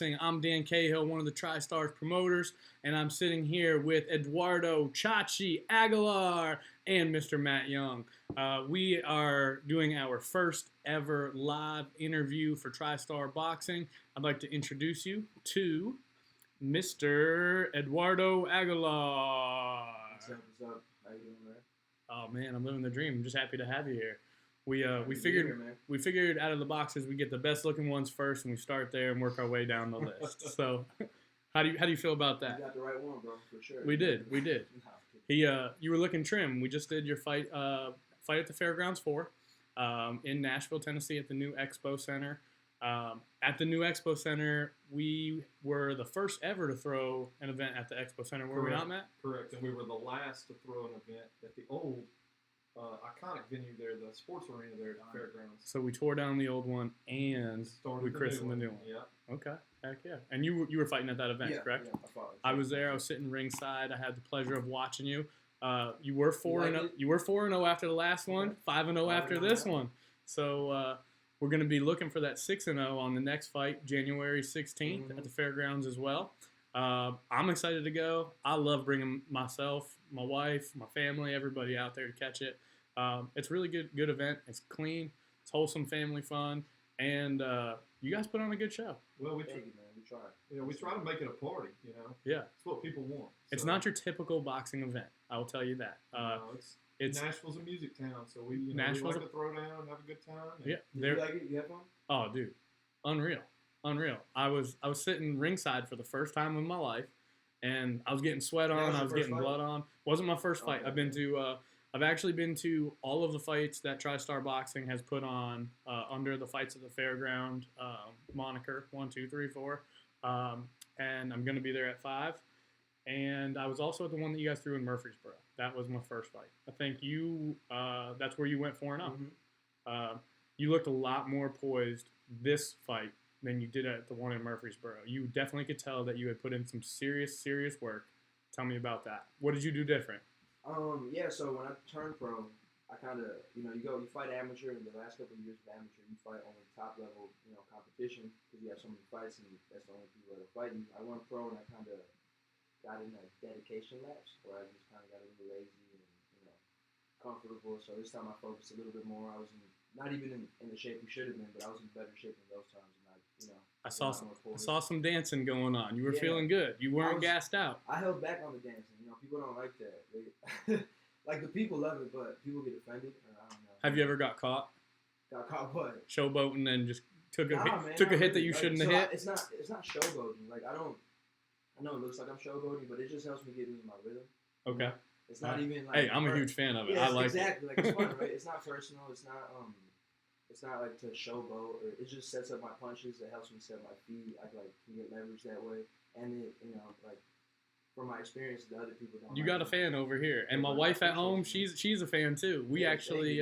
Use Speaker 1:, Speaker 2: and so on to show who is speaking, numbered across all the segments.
Speaker 1: I'm Dan Cahill, one of the TriStars promoters, and I'm sitting here with Eduardo Chachi Aguilar and Mr. Matt Young. We are doing our first ever live interview for TriStar Boxing. I'd like to introduce you to Mr. Eduardo Aguilar.
Speaker 2: What's up? How you doing, man?
Speaker 1: Oh man, I'm living the dream. I'm just happy to have you here. We
Speaker 2: Here,
Speaker 1: figured out of the boxes we get the best looking ones first, and we start there and work our way down the list. So, how do you feel about that?
Speaker 2: You got the right one, bro, for sure.
Speaker 1: We did. You were looking trim. We just did your fight at the Fairgrounds 4 in Nashville, Tennessee, at the new Expo Center. At the new Expo Center, we were the first ever to throw an event at the Expo Center. Were we not, Matt?
Speaker 3: Correct, and we were the last to throw an event at the old iconic venue there, the sports arena there at the Fairgrounds.
Speaker 1: So we tore down the old one and we christened the new one.
Speaker 3: Yeah.
Speaker 1: Okay. Heck yeah. And you were fighting at that event, correct?
Speaker 2: Yeah,
Speaker 1: I was there. I was sitting ringside. I had the pleasure of watching you. You were 4-0. You were 4-0 after the last one. 5-0 after this one. So we're going to be looking for that 6-0 on the next fight, January 16th at the Fairgrounds as well. I'm excited to go. I love bringing myself, my wife, my family, everybody out there to catch it. It's a really good event. It's clean. It's wholesome family fun. And you guys put on a good show.
Speaker 3: Well, we
Speaker 2: thank you, man. We try.
Speaker 3: We try to make it a party.
Speaker 1: Yeah.
Speaker 3: It's what people want.
Speaker 1: It's not your typical boxing event. I will tell you that.
Speaker 3: It's Nashville's a music town, so we like to throw down, have a good time.
Speaker 1: Yeah.
Speaker 2: Did you like it? You have fun?
Speaker 1: Oh, dude, unreal. I was sitting ringside for the first time in my life, and I was getting sweat on. I was getting blood on. Wasn't my first fight. I've actually been to all of the fights that TriStar Boxing has put on under the Fights at the Fairground moniker, 1, 2, 3, 4. And I'm going to be there at 5. And I was also at the one that you guys threw in Murfreesboro. That was my first fight. I think that's where you went 4-0. You looked a lot more poised this fight than you did at the one in Murfreesboro. You definitely could tell that you had put in some serious work. Tell me about that. What did you do different?
Speaker 2: So when I turned pro, I kind of, you fight amateur, and the last couple of years of amateur, you fight only top level, competition, because you have so many fights, and that's the only people that are fighting. I went pro, and I kind of got in a dedication lapse, where I just kind of got a little lazy and, comfortable. So this time I focused a little bit more. I was not even in the shape we should have been, but I was in better shape than those times, and I
Speaker 1: saw some dancing going on. You were feeling good. You weren't gassed out.
Speaker 2: I held back on the dancing. People don't like that. Like the people love it, but people get offended. I don't know.
Speaker 1: Have you ever got caught?
Speaker 2: Got caught what?
Speaker 1: Showboating and just took a hit that you shouldn't have hit.
Speaker 2: It's not showboating. Like I know it looks like I'm showboating, but it just helps me get into my rhythm.
Speaker 1: Okay.
Speaker 2: It's not even like.
Speaker 1: Hey, I'm a huge fan of it.
Speaker 2: Yeah,
Speaker 1: I like
Speaker 2: exactly.
Speaker 1: it.
Speaker 2: Like it's fun, right? It's not personal. It's not like to showboat, or it just sets up my punches. It helps me set my feet. I can get leverage that way, and it from my experience, the other people don't.
Speaker 1: You got a fan over here, and my wife at home, she's a fan too. We actually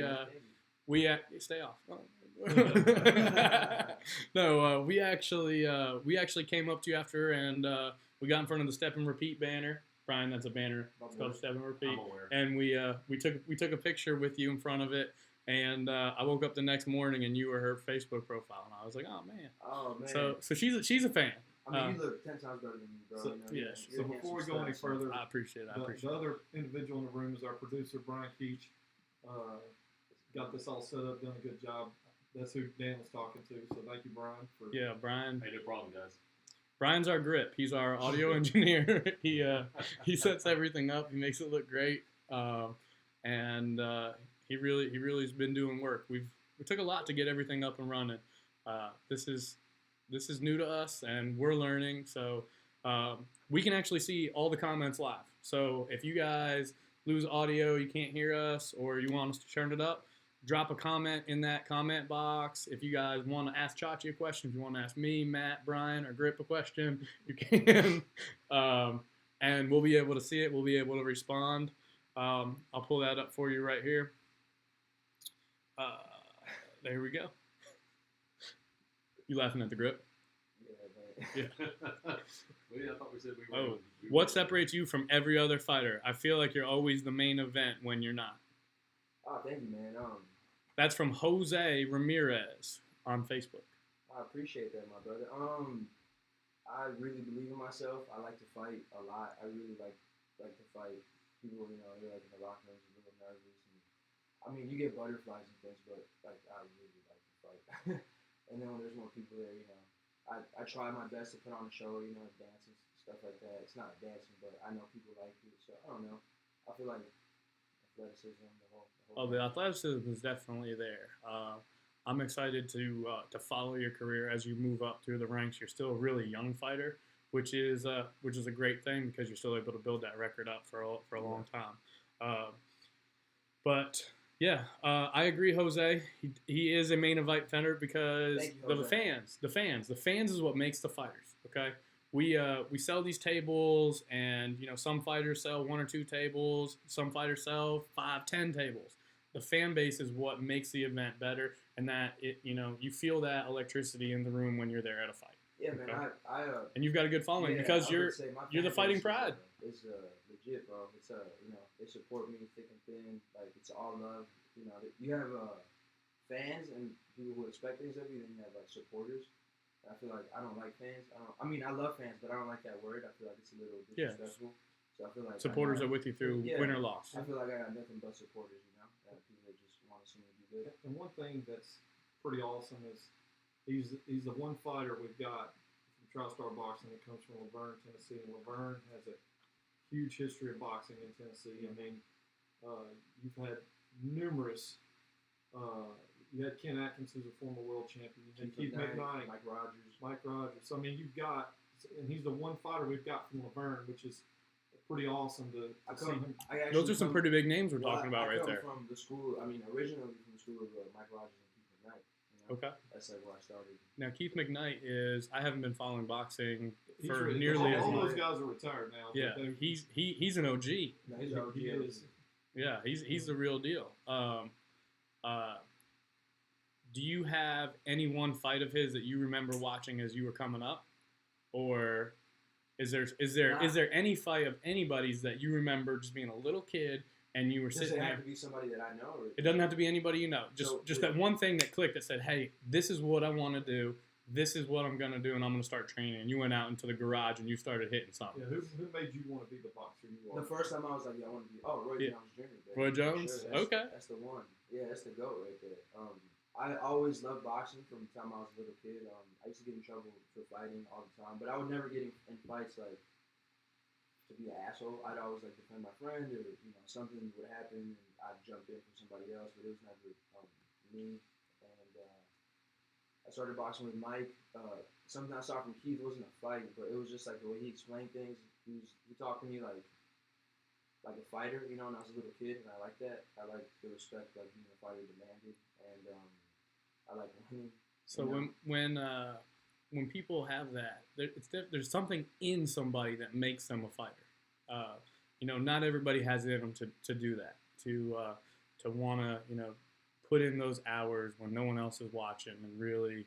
Speaker 1: stay off. No, we actually came up to you after, and we got in front of the Step and Repeat banner. Brian, that's a banner. It's called Step and Repeat.
Speaker 3: I'm aware.
Speaker 1: And we took a picture with you in front of it. And I woke up the next morning, and you were her Facebook profile, and I was like, "Oh man!"
Speaker 2: Oh man!
Speaker 1: So she's a fan.
Speaker 2: I mean, you look 10 times better than me, bro.
Speaker 3: So before we go any further,
Speaker 1: I appreciate it.
Speaker 3: The other individual in the room is our producer, Brian Keach. Got this all set up, done a good job. That's who Dan was talking to. So thank you, Brian.
Speaker 1: Brian.
Speaker 4: Hey, no problem, guys.
Speaker 1: Brian's our grip. He's our audio engineer. He sets everything up. He makes it look great. He really has been doing work. We took a lot to get everything up and running. This is new to us, and we're learning. So we can actually see all the comments live. So if you guys lose audio, you can't hear us, or you want us to turn it up, drop a comment in that comment box. If you guys want to ask Chachi a question, if you want to ask me, Matt, Brian, or Grip a question, you can. And we'll be able to see it. We'll be able to respond. I'll pull that up for you right here. There we go. You laughing at the Grip?
Speaker 2: Yeah.
Speaker 4: Well, yeah, I thought we said we were.
Speaker 1: What separates you from every other fighter? I feel like you're always the main event when you're not.
Speaker 2: Oh, thank you, man.
Speaker 1: That's from Jose Ramirez on Facebook.
Speaker 2: I appreciate that, my brother. I really believe in myself, I like to fight a lot. I really like to fight people. You know, you're like in the locker rooms, a little nervous. And, I mean, you get butterflies and things, but like I really like to fight. And then when there's more people there, you know, I try my best to put on a show. You know, dancing stuff like that. It's not dancing, but I know people like it, so I don't know. I feel like athleticism, the whole
Speaker 1: Oh, the athleticism is definitely there. I'm excited to follow your career as you move up through the ranks. You're still a really young fighter, which is a great thing because you're still able to build that record up for a long time. But yeah, I agree, Jose. He is a main event fighter because
Speaker 2: Thank you, Jose.
Speaker 1: the fans is what makes the fighters. Okay, we sell these tables, and you know some fighters sell 1 or 2 tables, some fighters sell 5, 10 tables. The fan base is what makes the event better, and that you feel that electricity in the room when you're there at a fight.
Speaker 2: Yeah, man.
Speaker 1: Okay?
Speaker 2: I
Speaker 1: And you've got a good following
Speaker 2: yeah,
Speaker 1: because
Speaker 2: I would say my
Speaker 1: you're the
Speaker 2: fan
Speaker 1: fighting
Speaker 2: base
Speaker 1: pride.
Speaker 2: Is legit, bro. It's you know, they support me thick and thin. Like it's all love. You know, you have fans and people who expect things of you. Then you have like supporters. I feel like I don't like fans. I mean, I love fans, but I don't like that word. I feel like it's a little disrespectful. So I feel like
Speaker 1: Supporters are with you through win or loss.
Speaker 2: I feel like I got nothing but supporters. You know, people that just want to see me do good.
Speaker 3: And one thing that's pretty awesome is he's the one fighter we've got from TriStar Boxing that comes from Laverne, Tennessee, and Laverne has a huge history of boxing in Tennessee. I mean, you've had numerous. You had Ken Atkins, who's a former world champion. You had Keith McKnight, Mike Rogers. So I mean, you've got, and he's the one fighter we've got from Laverne, which is pretty awesome to see him.
Speaker 1: Those are some pretty big names we're talking about right there.
Speaker 2: From the school, I mean, originally from the school of Mike Rogers and Keith McKnight. You know?
Speaker 1: Okay.
Speaker 2: That's like where I started.
Speaker 1: Now Keith McKnight I haven't been following boxing
Speaker 3: He's
Speaker 1: for
Speaker 3: really,
Speaker 1: nearly as
Speaker 3: all
Speaker 1: long.
Speaker 3: those guys are retired now.
Speaker 1: Yeah, he's an OG.
Speaker 2: No, he's OG.
Speaker 3: He is.
Speaker 1: Yeah, he's the real deal. Do you have any one fight of his that you remember watching as you were coming up, or is there any fight of anybody's that you remember just being a little kid and you were
Speaker 2: Does
Speaker 1: sitting
Speaker 2: it
Speaker 1: there?
Speaker 2: have to be somebody that I know? Or
Speaker 1: It doesn't have to be anybody you know.
Speaker 2: So,
Speaker 1: Just that one thing that clicked that said, "Hey, this is what I want to do. This is what I'm gonna do, and I'm gonna start training." And you went out into the garage and you started hitting something.
Speaker 3: Yeah, who made you want to be the boxer you are?
Speaker 2: The first time I was like, yeah, I want to be. Oh, Roy Jones Jr. Baby.
Speaker 1: Roy Jones?
Speaker 2: Sure, that's,
Speaker 1: Okay.
Speaker 2: That's the one. Yeah, that's the GOAT right there. I always loved boxing from the time I was a little kid. I used to get in trouble for fighting all the time, but I would never get in fights like to be an asshole. I'd always like defend my friend, or something would happen and I'd jump in for somebody else, but it was never me. And I started boxing with Mike. Something I saw from Keith wasn't a fight, but it was just like the way he explained things. He talked to me like a fighter, and I was a little kid, and I like that. I like the respect like being a fighter demanded, and I like winning.
Speaker 1: So when people have that, there's something in somebody that makes them a fighter. Not everybody has it in them to do that, to want to put in those hours when no one else is watching and really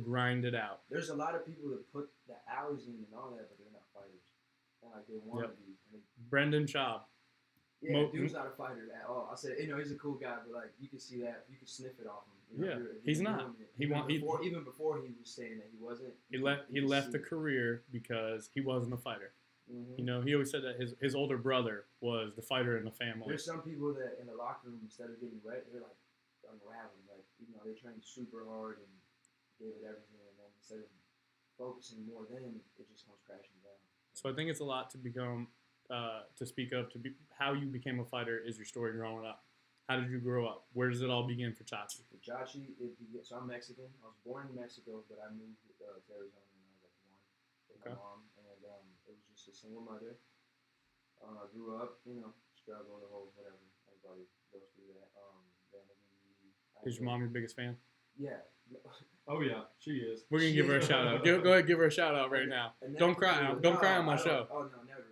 Speaker 1: grind it out.
Speaker 2: There's a lot of people that put the hours in and all that, but they're not fighters. And like they want to be.
Speaker 1: Brendan Schaub.
Speaker 2: Yeah, dude's not a fighter at all. I said, he's a cool guy, but like you can see that, you can sniff it off him.
Speaker 1: He's not.
Speaker 2: Even before he was saying that he wasn't.
Speaker 1: He left the career because he wasn't a fighter.
Speaker 2: Mm-hmm.
Speaker 1: He always said that his older brother was the fighter in the family.
Speaker 2: There's some people that in the locker room, instead of getting wet, they're like unraveling. Like they trained super hard and gave it everything, and then instead of focusing more, then it just comes crashing down.
Speaker 1: So I think it's a lot to become. To speak of, how you became a fighter is your story growing up. How did you grow up? Where does it all begin for Chachi?
Speaker 2: For Chachi, so I'm Mexican. I was born in Mexico, but I moved to Arizona when I was like 1 with my mom, and it was just a single mother. I grew up, struggle, the whole whatever. Everybody goes through that.
Speaker 1: Is your mom your biggest fan?
Speaker 2: Yeah.
Speaker 3: Oh yeah, she is.
Speaker 1: We're gonna give her a shout out. Go ahead, give her a shout out right now. Don't cry. Don't cry on my show.
Speaker 2: Oh no, never.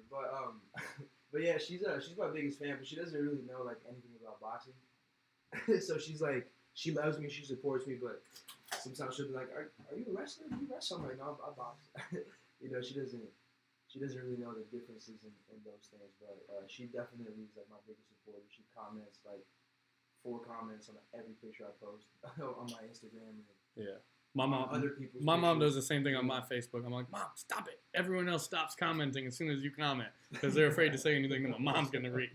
Speaker 2: But yeah, she's my biggest fan, but she doesn't really know like anything about boxing. So she's like, she loves me, she supports me, but sometimes she'll be like, "Are you a wrestler? Do you wrestle?" I'm like, "No, I box." She doesn't really know the differences in those things, but she definitely is like my biggest supporter. She comments like 4 comments on every picture I post on my Instagram.
Speaker 1: Yeah. My mom,
Speaker 2: other people's
Speaker 1: my mom
Speaker 2: pictures.
Speaker 1: does the same thing on my Facebook. I'm like, Mom, stop it. Everyone else stops commenting as soon as you comment because they're afraid to say anything that my mom's going to read.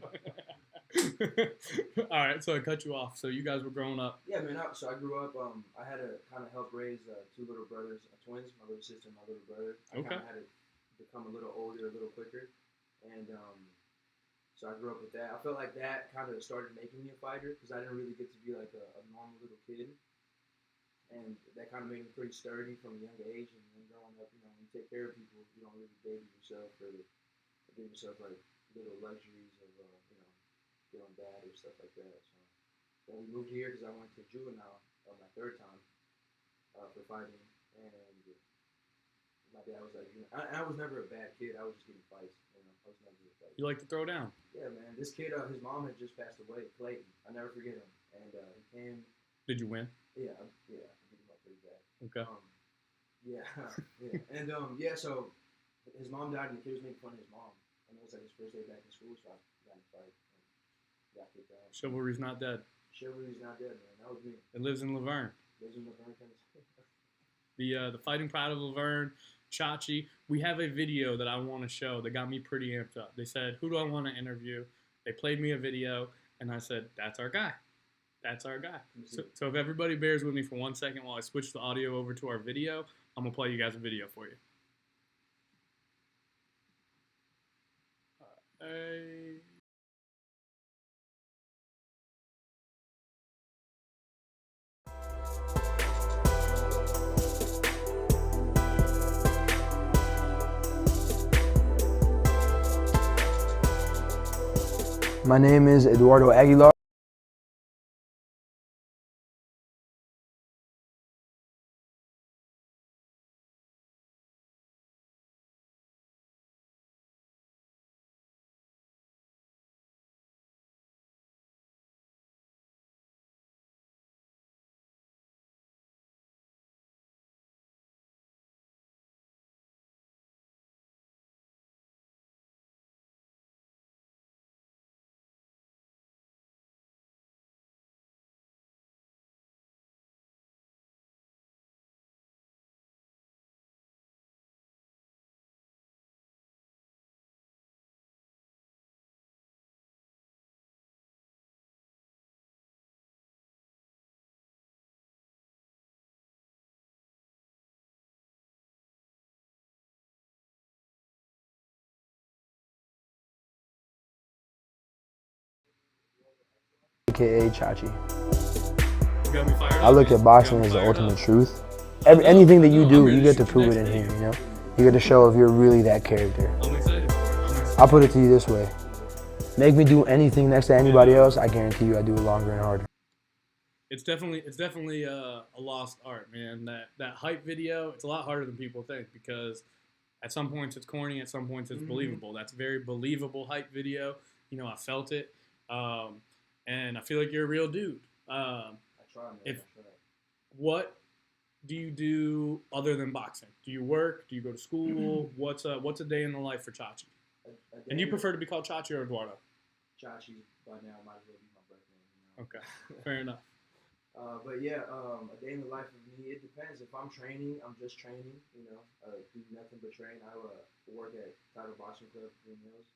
Speaker 1: All right, so I cut you off. So you guys were growing up.
Speaker 2: Yeah, man. So I grew up. I had to kind of help raise two little brothers, twins, my little sister and my little brother. I kind of had to become a little older, a little quicker, and so I grew up with that. I felt like that kind of started making me a fighter because I didn't really get to be like a normal little kid. And that kind of made me pretty sturdy from a young age. And then growing up, you know, when you take care of people, you don't really baby yourself or give yourself like little luxuries of, you know, feeling bad or stuff like that. So then we moved here because I went to juvenile my third time for fighting. And my dad was like, you know, I was never a bad kid. I was just getting fights. You know, I was never a fight.
Speaker 1: You like to throw down?
Speaker 2: Yeah, man. This kid, his mom had just passed away, Clayton. I never forget him. And he came.
Speaker 1: Did you win?
Speaker 2: Yeah. Pretty bad.
Speaker 1: Okay.
Speaker 2: Yeah. And yeah, so his mom died and the kid was making fun of his mom. And it was like his first day back in school, so I got in a fight and got kicked out.
Speaker 1: Chivalry's not dead.
Speaker 2: Chivalry's not dead, man. That was me.
Speaker 1: It lives in Laverne.
Speaker 2: Lives in Laverne, Tennessee.
Speaker 1: The Fighting Pride of Laverne, Chachi. We have a video that I want to show that got me pretty amped up. They said, who do I want to interview? They played me a video, and I said, that's our guy. That's our guy. So if everybody bears with me for 1 second while I switch the audio over to our video, I'm going to play you guys a video for you. Hey.
Speaker 2: My name is Eduardo Aguilar. AKA Chachi.
Speaker 1: You got me fired up,
Speaker 2: I look
Speaker 1: man.
Speaker 2: at boxing
Speaker 1: You got
Speaker 2: as
Speaker 1: me
Speaker 2: the
Speaker 1: fired
Speaker 2: ultimate
Speaker 1: up.
Speaker 2: truth. Anything that you
Speaker 1: I'm
Speaker 2: do,
Speaker 1: ready
Speaker 2: you
Speaker 1: to
Speaker 2: get to
Speaker 1: shoot
Speaker 2: prove
Speaker 1: the
Speaker 2: it in
Speaker 1: next
Speaker 2: here,
Speaker 1: thing.
Speaker 2: you know? You get to show if you're really that character.
Speaker 1: I'm excited for it.
Speaker 2: I'll put it to you this way. Make me do anything next to anybody else, I guarantee you I do it longer and harder.
Speaker 1: It's definitely a lost art, man. That hype video, it's a lot harder than people think because at some points it's corny, at some points it's believable. That's a very believable hype video. You know, I felt it, and I feel like you're a real dude.
Speaker 2: I try, man.
Speaker 1: If what do you do other than boxing? Do you work? Do you go to school? What's a day in the life for Chachi? And you prefer to be called Chachi or Eduardo?
Speaker 2: Chachi by now might as well be my birthday. You know?
Speaker 1: Okay, fair enough.
Speaker 2: But yeah, a day in the life of me, it depends. If I'm training, I'm just training, you know, do nothing but train. I work at Title Boxing Club, Green Hills,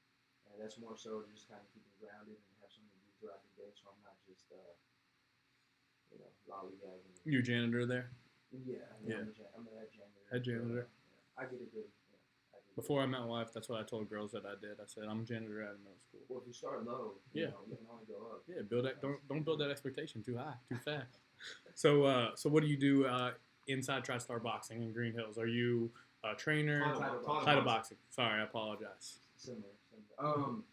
Speaker 2: and that's more so just kind of keep me grounded and have something to do throughout the day so I'm not just, you know, lollygagging.
Speaker 1: You're a janitor there?
Speaker 2: Yeah. I'm a head janitor.
Speaker 1: Head janitor.
Speaker 2: Yeah, I get a good,
Speaker 1: Before I met my wife, that's what I told girls that I did. I said, I'm a janitor at a middle school.
Speaker 2: Well, if you start low, you know, you can only go up.
Speaker 1: Yeah, don't build that expectation too high, too fast. So what do you do inside TriStar Boxing in Green Hills? Are you a trainer? Title boxing. Sorry, I apologize.
Speaker 2: Similar.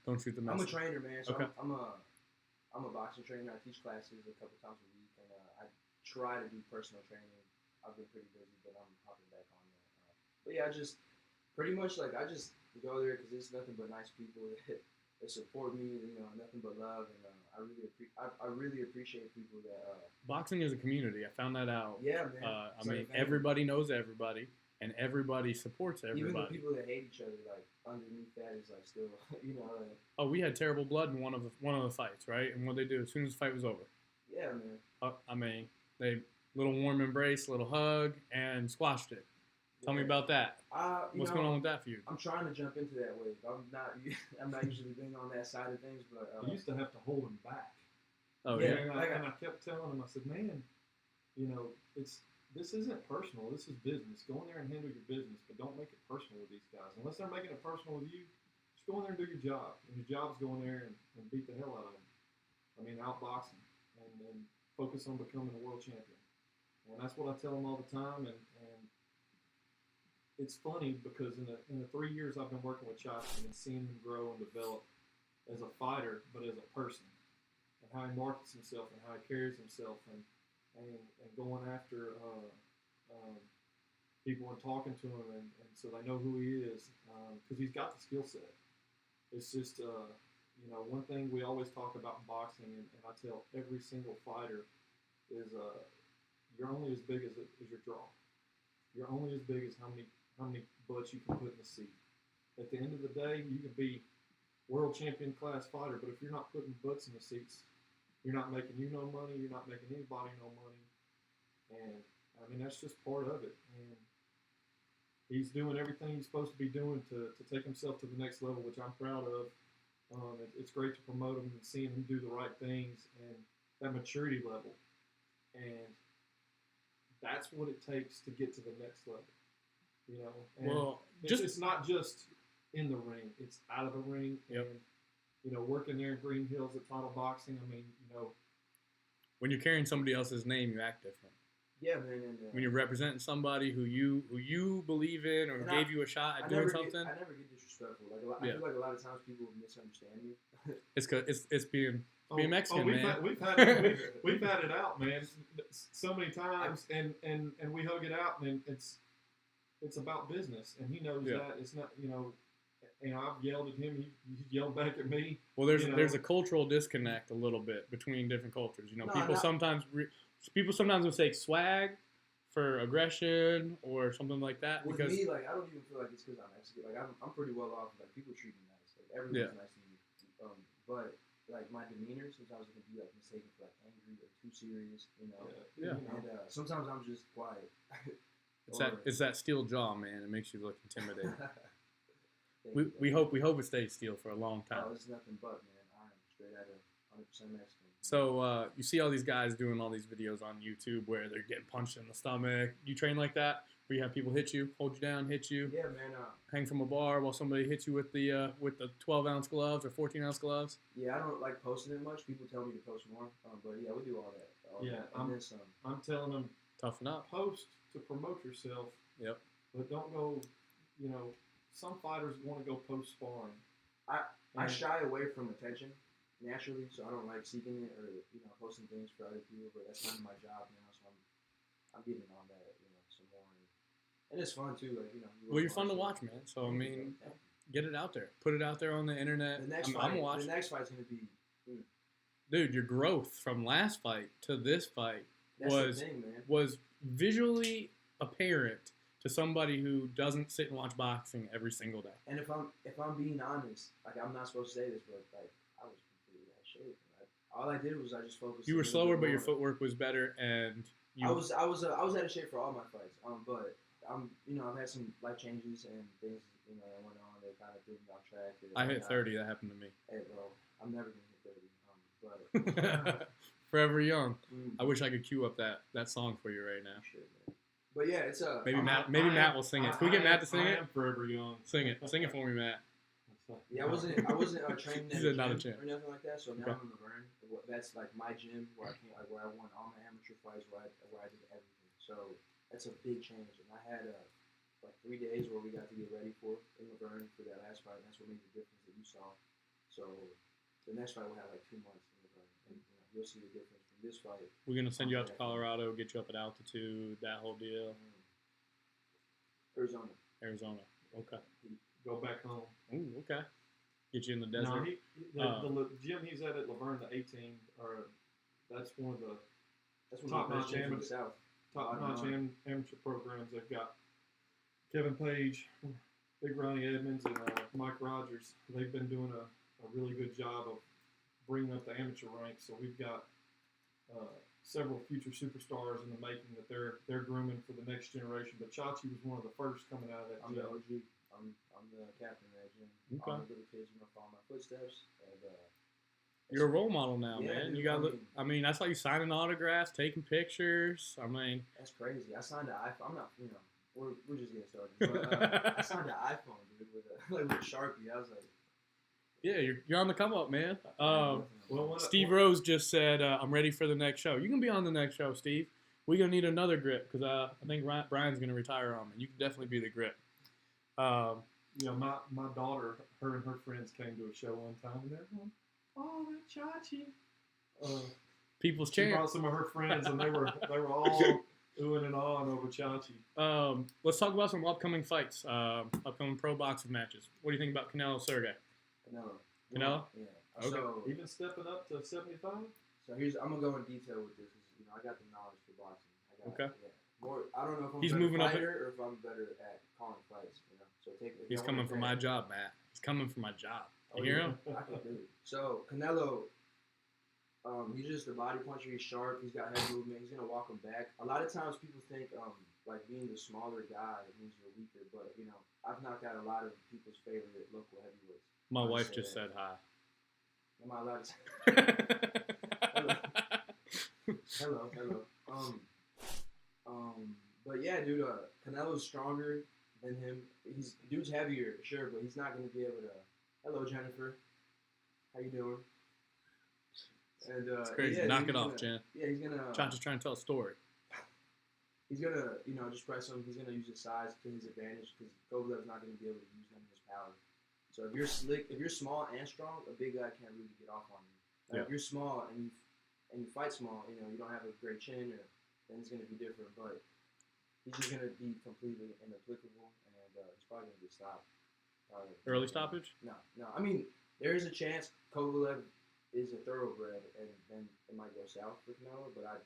Speaker 1: Don't shoot the
Speaker 2: I'm a
Speaker 1: message.
Speaker 2: trainer, man. So
Speaker 1: Okay.
Speaker 2: I'm a boxing trainer. I teach classes a couple times a week, and I try to do personal training. I've been pretty busy, but I'm hopping back on that. But yeah, I just pretty much I just go there because it's nothing but nice people that support me. You know, nothing but love, and I really appreciate people that.
Speaker 1: Boxing is a community. I found that out.
Speaker 2: Yeah, man.
Speaker 1: I mean, everybody knows everybody, and everybody supports everybody.
Speaker 2: Even the people that hate each other, like underneath that is still, you know.
Speaker 1: Oh, we had terrible blood in one of the fights, right? And what they do as soon as the fight was over?
Speaker 2: Yeah, man.
Speaker 1: I mean, they little warm embrace, little hug, and squashed it. Tell me about that. What's going on with that feud?
Speaker 2: I'm trying to jump into that wave. I'm not usually being on that side of things, but
Speaker 3: I used to have to hold him back.
Speaker 1: Oh
Speaker 2: yeah.
Speaker 1: yeah.
Speaker 3: And I kept telling him, I said, man, this isn't personal. This is business. Go in there and handle your business, but don't make it personal with these guys. Unless they're making it personal with you, just go in there and do your job. And your job's go in there and beat the hell out of them. I mean, outbox them and focus on becoming a world champion. And that's what I tell them all the time. And it's funny because in the 3 years I've been working with Chachi and seeing him grow and develop as a fighter, but as a person, and how he markets himself and how he carries himself and going after people and talking to him and so they know who he is because he's got the skill set. It's just one thing we always talk about in boxing and I tell every single fighter is you're only as big as your draw. You're only as big as how many butts you can put in the seat. At the end of the day, you can be world champion class fighter, but if you're not putting butts in the seats, you're not making you no money, you're not making anybody no money. And, I mean, that's just part of it. And he's doing everything he's supposed to be doing to take himself to the next level, which I'm proud of. It's great to promote him and seeing him do the right things and that maturity level. And that's what it takes to get to the next level. And it's not just in the ring; it's out of the ring.
Speaker 1: Yep.
Speaker 3: And working there in Green Hills at Title Boxing. I mean,
Speaker 1: when you're carrying somebody else's name, you act different.
Speaker 2: Yeah, man.
Speaker 1: When you're representing somebody who you believe in or gave you a shot at doing something.
Speaker 2: I never get disrespectful. I feel like a lot of times people misunderstand me.
Speaker 1: It's being Mexican, man.
Speaker 3: We've had it out, man, so many times, and we hug it out, and it's about business, and he knows that it's not, I've yelled at him, he yelled back at me.
Speaker 1: Well, there's a cultural disconnect a little bit between different cultures. People sometimes mistake swag for aggression or something like that.
Speaker 2: With me, I don't even feel like it's because I'm Mexican. I'm pretty well off. People treat me nice. Everyone's nice to me. But my demeanor sometimes it can be mistaken for angry or too serious.
Speaker 1: Yeah.
Speaker 2: And sometimes I'm just quiet.
Speaker 1: It's that steel jaw, man. It makes you look intimidating. we hope it stays steel for a long time.
Speaker 2: Oh, it's nothing but, man. I'm straight out of 100% Mexican.
Speaker 1: So you see all these guys doing all these videos on YouTube where they're getting punched in the stomach. You train like that? Where you have people hit you, hold you down, hit you?
Speaker 2: Yeah, man.
Speaker 1: Hang from a bar while somebody hits you with the 12-ounce gloves or 14-ounce gloves?
Speaker 2: Yeah, I don't like posting it much. People tell me to post more. But yeah, we do all that.
Speaker 3: I'm telling them,
Speaker 1: toughen up.
Speaker 3: Post to promote yourself.
Speaker 1: Yep.
Speaker 3: But don't go, some fighters want to go post sparring.
Speaker 2: I shy away from attention naturally, so I don't like seeking it or posting things for other people. But that's kind of my job now, so I'm getting on that some more, and it's fun too.
Speaker 1: Well, you're fun to watch, man. So I mean, get it out there, put it out there on the internet.
Speaker 2: The next fight's gonna be,
Speaker 1: dude, your growth from last fight to this fight was visually apparent to somebody who doesn't sit and watch boxing every single day.
Speaker 2: And if I'm being honest, I'm not supposed to say this, but I was completely out of shape. All I did was I just focused.
Speaker 1: You were slower, but your footwork was better, and
Speaker 2: I was out of shape for all my fights. But I've had some life changes and things that went on. They kind of threw me off track.
Speaker 1: I hit 30. That happened to me.
Speaker 2: Hey, bro, I'm never gonna hit 30. But
Speaker 1: Forever Young. I wish I could cue up that song for you right now.
Speaker 2: Shit, man. But yeah, it's a
Speaker 1: Matt will sing it. Can we get Matt to sing it?
Speaker 3: I am Forever Young.
Speaker 1: Sing it for me, Matt.
Speaker 2: Yeah, I wasn't training at
Speaker 1: not a
Speaker 2: gym
Speaker 1: champ.
Speaker 2: or nothing like that. So now I'm in Laverne. That's my gym where where I won all my amateur fights, where I did everything. So that's a big change. And I had 3 days where we got to get ready in Laverne for that last fight. And that's what made the difference that you saw. So the next fight we'll have 2 months in Laverne, and you'll see the difference from this fight.
Speaker 1: We're gonna send you out to Colorado, get you up at altitude, that whole deal.
Speaker 2: Arizona.
Speaker 1: Okay.
Speaker 3: Go back home.
Speaker 1: Ooh, okay. Get you in the desert.
Speaker 3: No, the gym he's at Laverne, the 18, that's one of the top-notch amateur programs. They've got Kevin Page, Big Ronnie Edmonds, and Mike Rogers. They've been doing a really good job of bringing up the amateur ranks. So we've got several future superstars in the making that they're grooming for the next generation. But Chachi was one of the first coming out of that
Speaker 2: I'm the
Speaker 3: gym.
Speaker 2: OG. I'm the captain of that gym.
Speaker 1: Okay.
Speaker 2: All the little kids, follow my footsteps. And
Speaker 1: You're a role model now,
Speaker 2: Yeah,
Speaker 1: man.
Speaker 2: dude,
Speaker 1: You got.
Speaker 2: I
Speaker 1: I mean, that's like you signing autographs, taking pictures. I mean,
Speaker 2: that's crazy. I signed an iPhone. I'm not, we're just getting started. But, I signed an iPhone, dude, with a Sharpie. I was like,
Speaker 1: yeah, you're on the come up, man.
Speaker 3: Well,
Speaker 1: Steve Rose just said, "I'm ready for the next show." You can be on the next show, Steve. We're gonna need another grip because I think Brian's gonna retire on me. You can definitely be the grip.
Speaker 3: My daughter, her and her friends came to a show one time, and they're going, "Oh, that Chachi."
Speaker 1: People's
Speaker 3: She
Speaker 1: champ.
Speaker 3: brought some of her friends, and they were all oohing and ahhing over Chachi.
Speaker 1: Let's talk about some upcoming fights, upcoming pro boxing matches. What do you think about Canelo Sergey? Canelo?
Speaker 2: Yeah.
Speaker 1: Okay.
Speaker 2: So,
Speaker 3: Even stepping up to 75.
Speaker 2: I'm gonna go in detail with this. I got the knowledge for boxing.
Speaker 1: Okay.
Speaker 2: Yeah. More, I don't know if I'm
Speaker 1: He's
Speaker 2: a better
Speaker 1: moving up
Speaker 2: fighter or if I'm better at calling fights. So
Speaker 1: He's coming for my job, Matt. He's coming for my job. You hear him?
Speaker 2: I can do it. So Canelo, he's just a body puncher. He's sharp. He's got head movement. He's gonna walk him back. A lot of times people think like being the smaller guy means you're weaker, but I've knocked out a lot of people's favorite local heavyweights.
Speaker 1: My
Speaker 2: I
Speaker 1: wife
Speaker 2: say
Speaker 1: just
Speaker 2: that.
Speaker 1: said hi.
Speaker 2: Am I allowed to? Hello. But yeah, dude, Canelo's stronger than him. Dude's heavier, sure, but he's not gonna be able to. Hello, Jennifer. How you doing? And
Speaker 1: It's crazy.
Speaker 2: yeah,
Speaker 1: Knock
Speaker 2: dude,
Speaker 1: it off, Jen.
Speaker 2: Yeah, he's gonna.
Speaker 1: Chachi's trying to tell a story.
Speaker 2: He's gonna, just press him. He's gonna use his size to his advantage because Kovalev's not gonna be able to use none of his power. So if you're slick, if you're small and strong, a big guy can't really get off on you.
Speaker 1: Yeah.
Speaker 2: If you're small and you fight small, you don't have a great chin, then it's gonna be different. But he's just gonna be completely inapplicable, and he's probably gonna get stopped.
Speaker 1: Early stoppage?
Speaker 2: No. I mean, there is a chance Kovalev is a thoroughbred, and then it might go south for Canelo. But I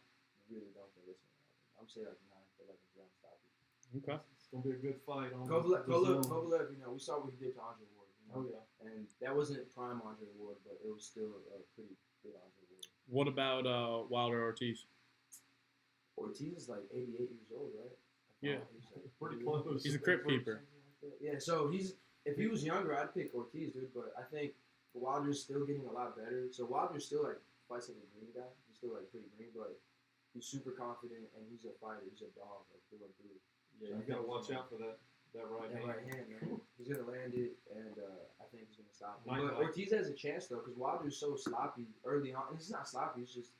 Speaker 2: really don't think it's gonna happen. I'm saying like 9th, 11th round stoppage.
Speaker 1: Okay.
Speaker 3: It's gonna be a good fight.
Speaker 2: Kovalev, we saw what he did to Andre Ward.
Speaker 3: Oh yeah.
Speaker 2: And that wasn't prime Andre Ward, but it was still a pretty good Andre Ward.
Speaker 1: What about Wilder Ortiz?
Speaker 2: Ortiz is like 88 years old, right?
Speaker 1: Yeah.
Speaker 2: He's like
Speaker 3: Pretty close.
Speaker 1: He's a crypt keeper.
Speaker 2: Yeah, so if he was younger, I'd pick Ortiz, dude. But I think Wilder's still getting a lot better. So Wilder's still like fights like a green guy. He's still like pretty green, but he's super confident and he's a fighter. He's a dog, like through and through.
Speaker 3: Yeah, you gotta watch out for that right
Speaker 2: That
Speaker 3: hand.
Speaker 2: right hand, man. He's gonna land it, and I think he's gonna stop him.
Speaker 3: Might
Speaker 2: But
Speaker 3: not.
Speaker 2: Ortiz has a chance though, because Wilder's so sloppy early on. And he's not sloppy. He's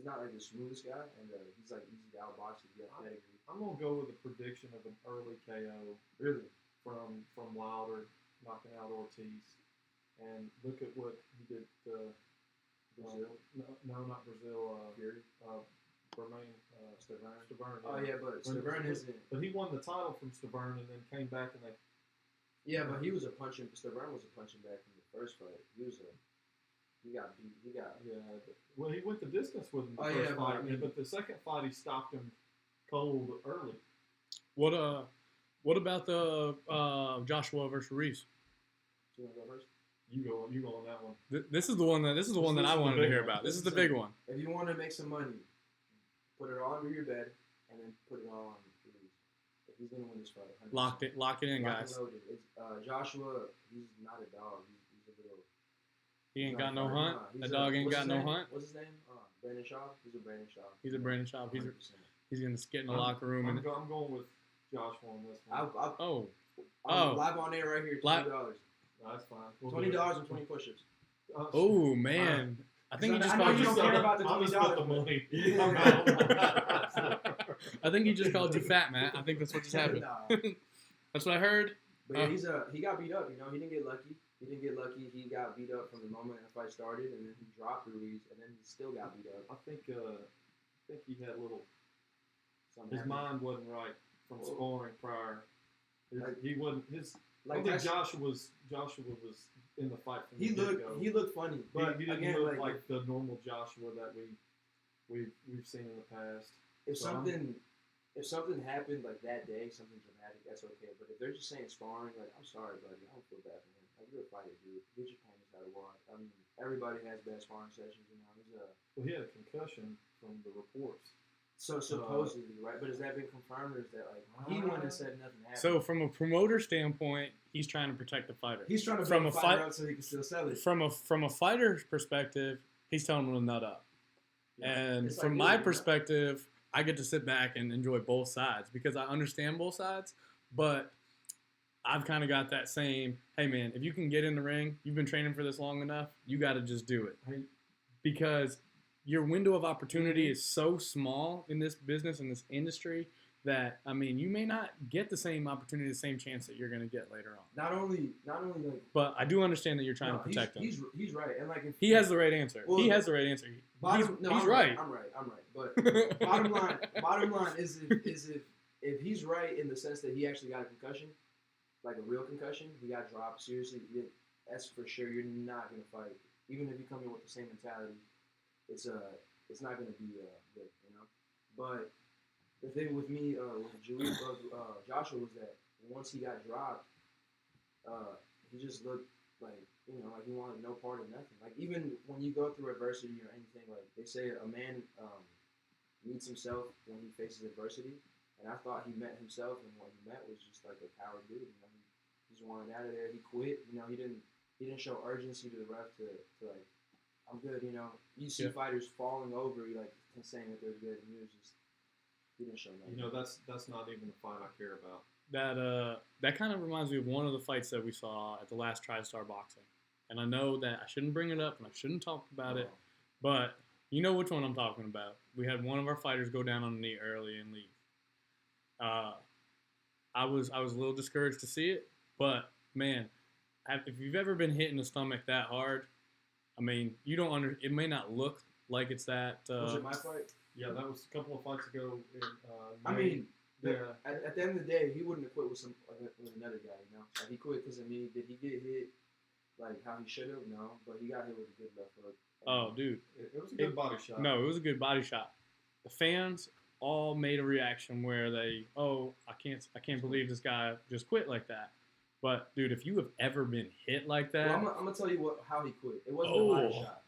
Speaker 2: not like the smoothest guy, and he's like easy to outbox if you have pedigree.
Speaker 3: I'm gonna go with a prediction of an early KO
Speaker 2: Really?
Speaker 3: from Wilder knocking out Ortiz, and look at what he did to
Speaker 2: Brazil?
Speaker 3: No, not Brazil.
Speaker 2: Fury?
Speaker 3: Bermain, Stavern.
Speaker 2: Oh yeah, but Stavern isn't.
Speaker 3: But he won the title from Stavern and then came back and they.
Speaker 2: Yeah, but he was a punching. Stavern was a punching back from the first fight. He got beat.
Speaker 3: Yeah. Well, he went the distance with him the
Speaker 2: Oh,
Speaker 3: first
Speaker 2: yeah,
Speaker 3: fight, but the second fight he stopped him cold early.
Speaker 1: What about the Joshua versus Reese?
Speaker 2: You want to go first?
Speaker 3: You go on that one.
Speaker 1: This is the one that I wanted to hear about. This is the big one.
Speaker 2: If you want to make some money, put it all under your bed and then put it all on Reese. If he's gonna win this fight, 100%.
Speaker 1: Lock it in,
Speaker 2: Lock
Speaker 1: guys.
Speaker 2: and loaded. It's, Joshua, he's not a dog. He's a little.
Speaker 1: He ain't
Speaker 2: he's
Speaker 1: got
Speaker 2: not
Speaker 1: no
Speaker 2: a
Speaker 1: hunt.
Speaker 2: fighter.
Speaker 1: That dog ain't
Speaker 2: What's
Speaker 1: got
Speaker 2: his
Speaker 1: no
Speaker 2: name?
Speaker 1: hunt.
Speaker 2: What's his name? Brandon Shaw. He's a Brandon Shaw.
Speaker 1: He's a Brandon Schaub.
Speaker 2: 100%.
Speaker 1: He's gonna get in the locker room
Speaker 3: I'm
Speaker 1: and
Speaker 3: going with Joshua on this one.
Speaker 2: I'm live on air right here. $20.
Speaker 3: That's fine. We'll
Speaker 2: $20 and 20 push-ups.
Speaker 1: oh man, I think he just
Speaker 2: I know
Speaker 1: called
Speaker 2: you
Speaker 1: you.
Speaker 2: don't care about the
Speaker 3: I'll just
Speaker 2: $20.
Speaker 3: put the money.
Speaker 1: I think he just called you fat, Matt. I think that's what just happened.
Speaker 2: Nah.
Speaker 1: That's what I heard.
Speaker 2: But yeah, he got beat up. He didn't get lucky. He got beat up from the moment the fight started, and then he dropped Ruiz, and then he still got beat up.
Speaker 3: I think he had a little.
Speaker 2: Something
Speaker 3: His mind wasn't right from scoring prior. He wasn't his. I
Speaker 2: like
Speaker 3: think
Speaker 2: that's-
Speaker 3: Joshua was in the fight from
Speaker 2: he
Speaker 3: the get-go.
Speaker 2: looked funny, but
Speaker 3: he didn't
Speaker 2: again,
Speaker 3: look like the normal Joshua that we've seen in the past.
Speaker 2: if
Speaker 3: So
Speaker 2: something if something happened like that day, something dramatic, that's okay. But if they're just saying sparring, like I'm sorry, buddy, I don't feel bad for him. Like you're a fighter, dude. Get your panties out of water. I mean, everybody has bad sparring sessions, you know.
Speaker 3: Well, he had a concussion from the reports.
Speaker 2: So supposedly, right? But has that been confirmed, or is that like he went and said nothing happened?
Speaker 1: So from a promoter standpoint, he's trying to protect the fighter.
Speaker 2: He's trying to
Speaker 1: from
Speaker 2: build a fighter up so he can still sell it.
Speaker 1: From a fighter's perspective, he's telling him to nut up.
Speaker 2: Yeah.
Speaker 1: And
Speaker 2: It's
Speaker 1: from
Speaker 2: like,
Speaker 1: my perspective, I get to sit back and enjoy both sides because I understand both sides, but I've kind of got that same, hey man, if you can get in the ring, you've been training for this long enough, you got to just do it. Because your window of opportunity is so small in this business, in this industry, that, I mean, you may not get the same opportunity, the same chance that you're going to get later on.
Speaker 2: Not only like.
Speaker 1: But I do understand that you're trying to protect him.
Speaker 2: He's right, and like if
Speaker 1: he has the right answer.
Speaker 2: Well,
Speaker 1: he has the right answer. He's right.
Speaker 2: I'm right. But bottom line is if he's right in the sense that he actually got a concussion, like a real concussion, he got dropped seriously. That's for sure. You're not gonna fight, even if you come in with the same mentality. It's not gonna be good, you know. But the thing with me with Joshua was that once he got dropped, he just looked like, you know, like he wanted no part of nothing. Like even when you go through adversity or anything, like they say a man meets himself when he faces adversity. And I thought he met himself, and what he met was just like a coward dude. You know, he just wanted out of there. He quit. You know, he didn't show urgency to the ref to like, I'm good. You know, you see fighters falling over, like saying that they're good, and he didn't show nothing.
Speaker 3: You know, that's not even the fight I care about.
Speaker 1: That kind of reminds me of one of the fights that we saw at the last TriStar Boxing. And I know that I shouldn't bring it up and I shouldn't talk about it, but you know which one I'm talking about. We had one of our fighters go down on a knee early and leave. I was a little discouraged to see it, but man, if you've ever been hit in the stomach that hard, I mean, you don't it may not look like it's that.
Speaker 2: Was it my fight?
Speaker 3: Yeah, that was a couple of fights ago.
Speaker 2: I mean,
Speaker 3: yeah.
Speaker 2: At the end of the day, he wouldn't have quit with another guy. You know, like he quit because of me. Did he get hit like how he should have? No, but he got hit with a good left hook.
Speaker 1: Oh, dude,
Speaker 3: it was a good body shot.
Speaker 1: No, it was a good body shot. The fans all made a reaction where they, I can't believe this guy just quit like that. But dude, if you have ever been hit like that,
Speaker 2: well, I'm gonna tell you how he quit. It wasn't a body shot.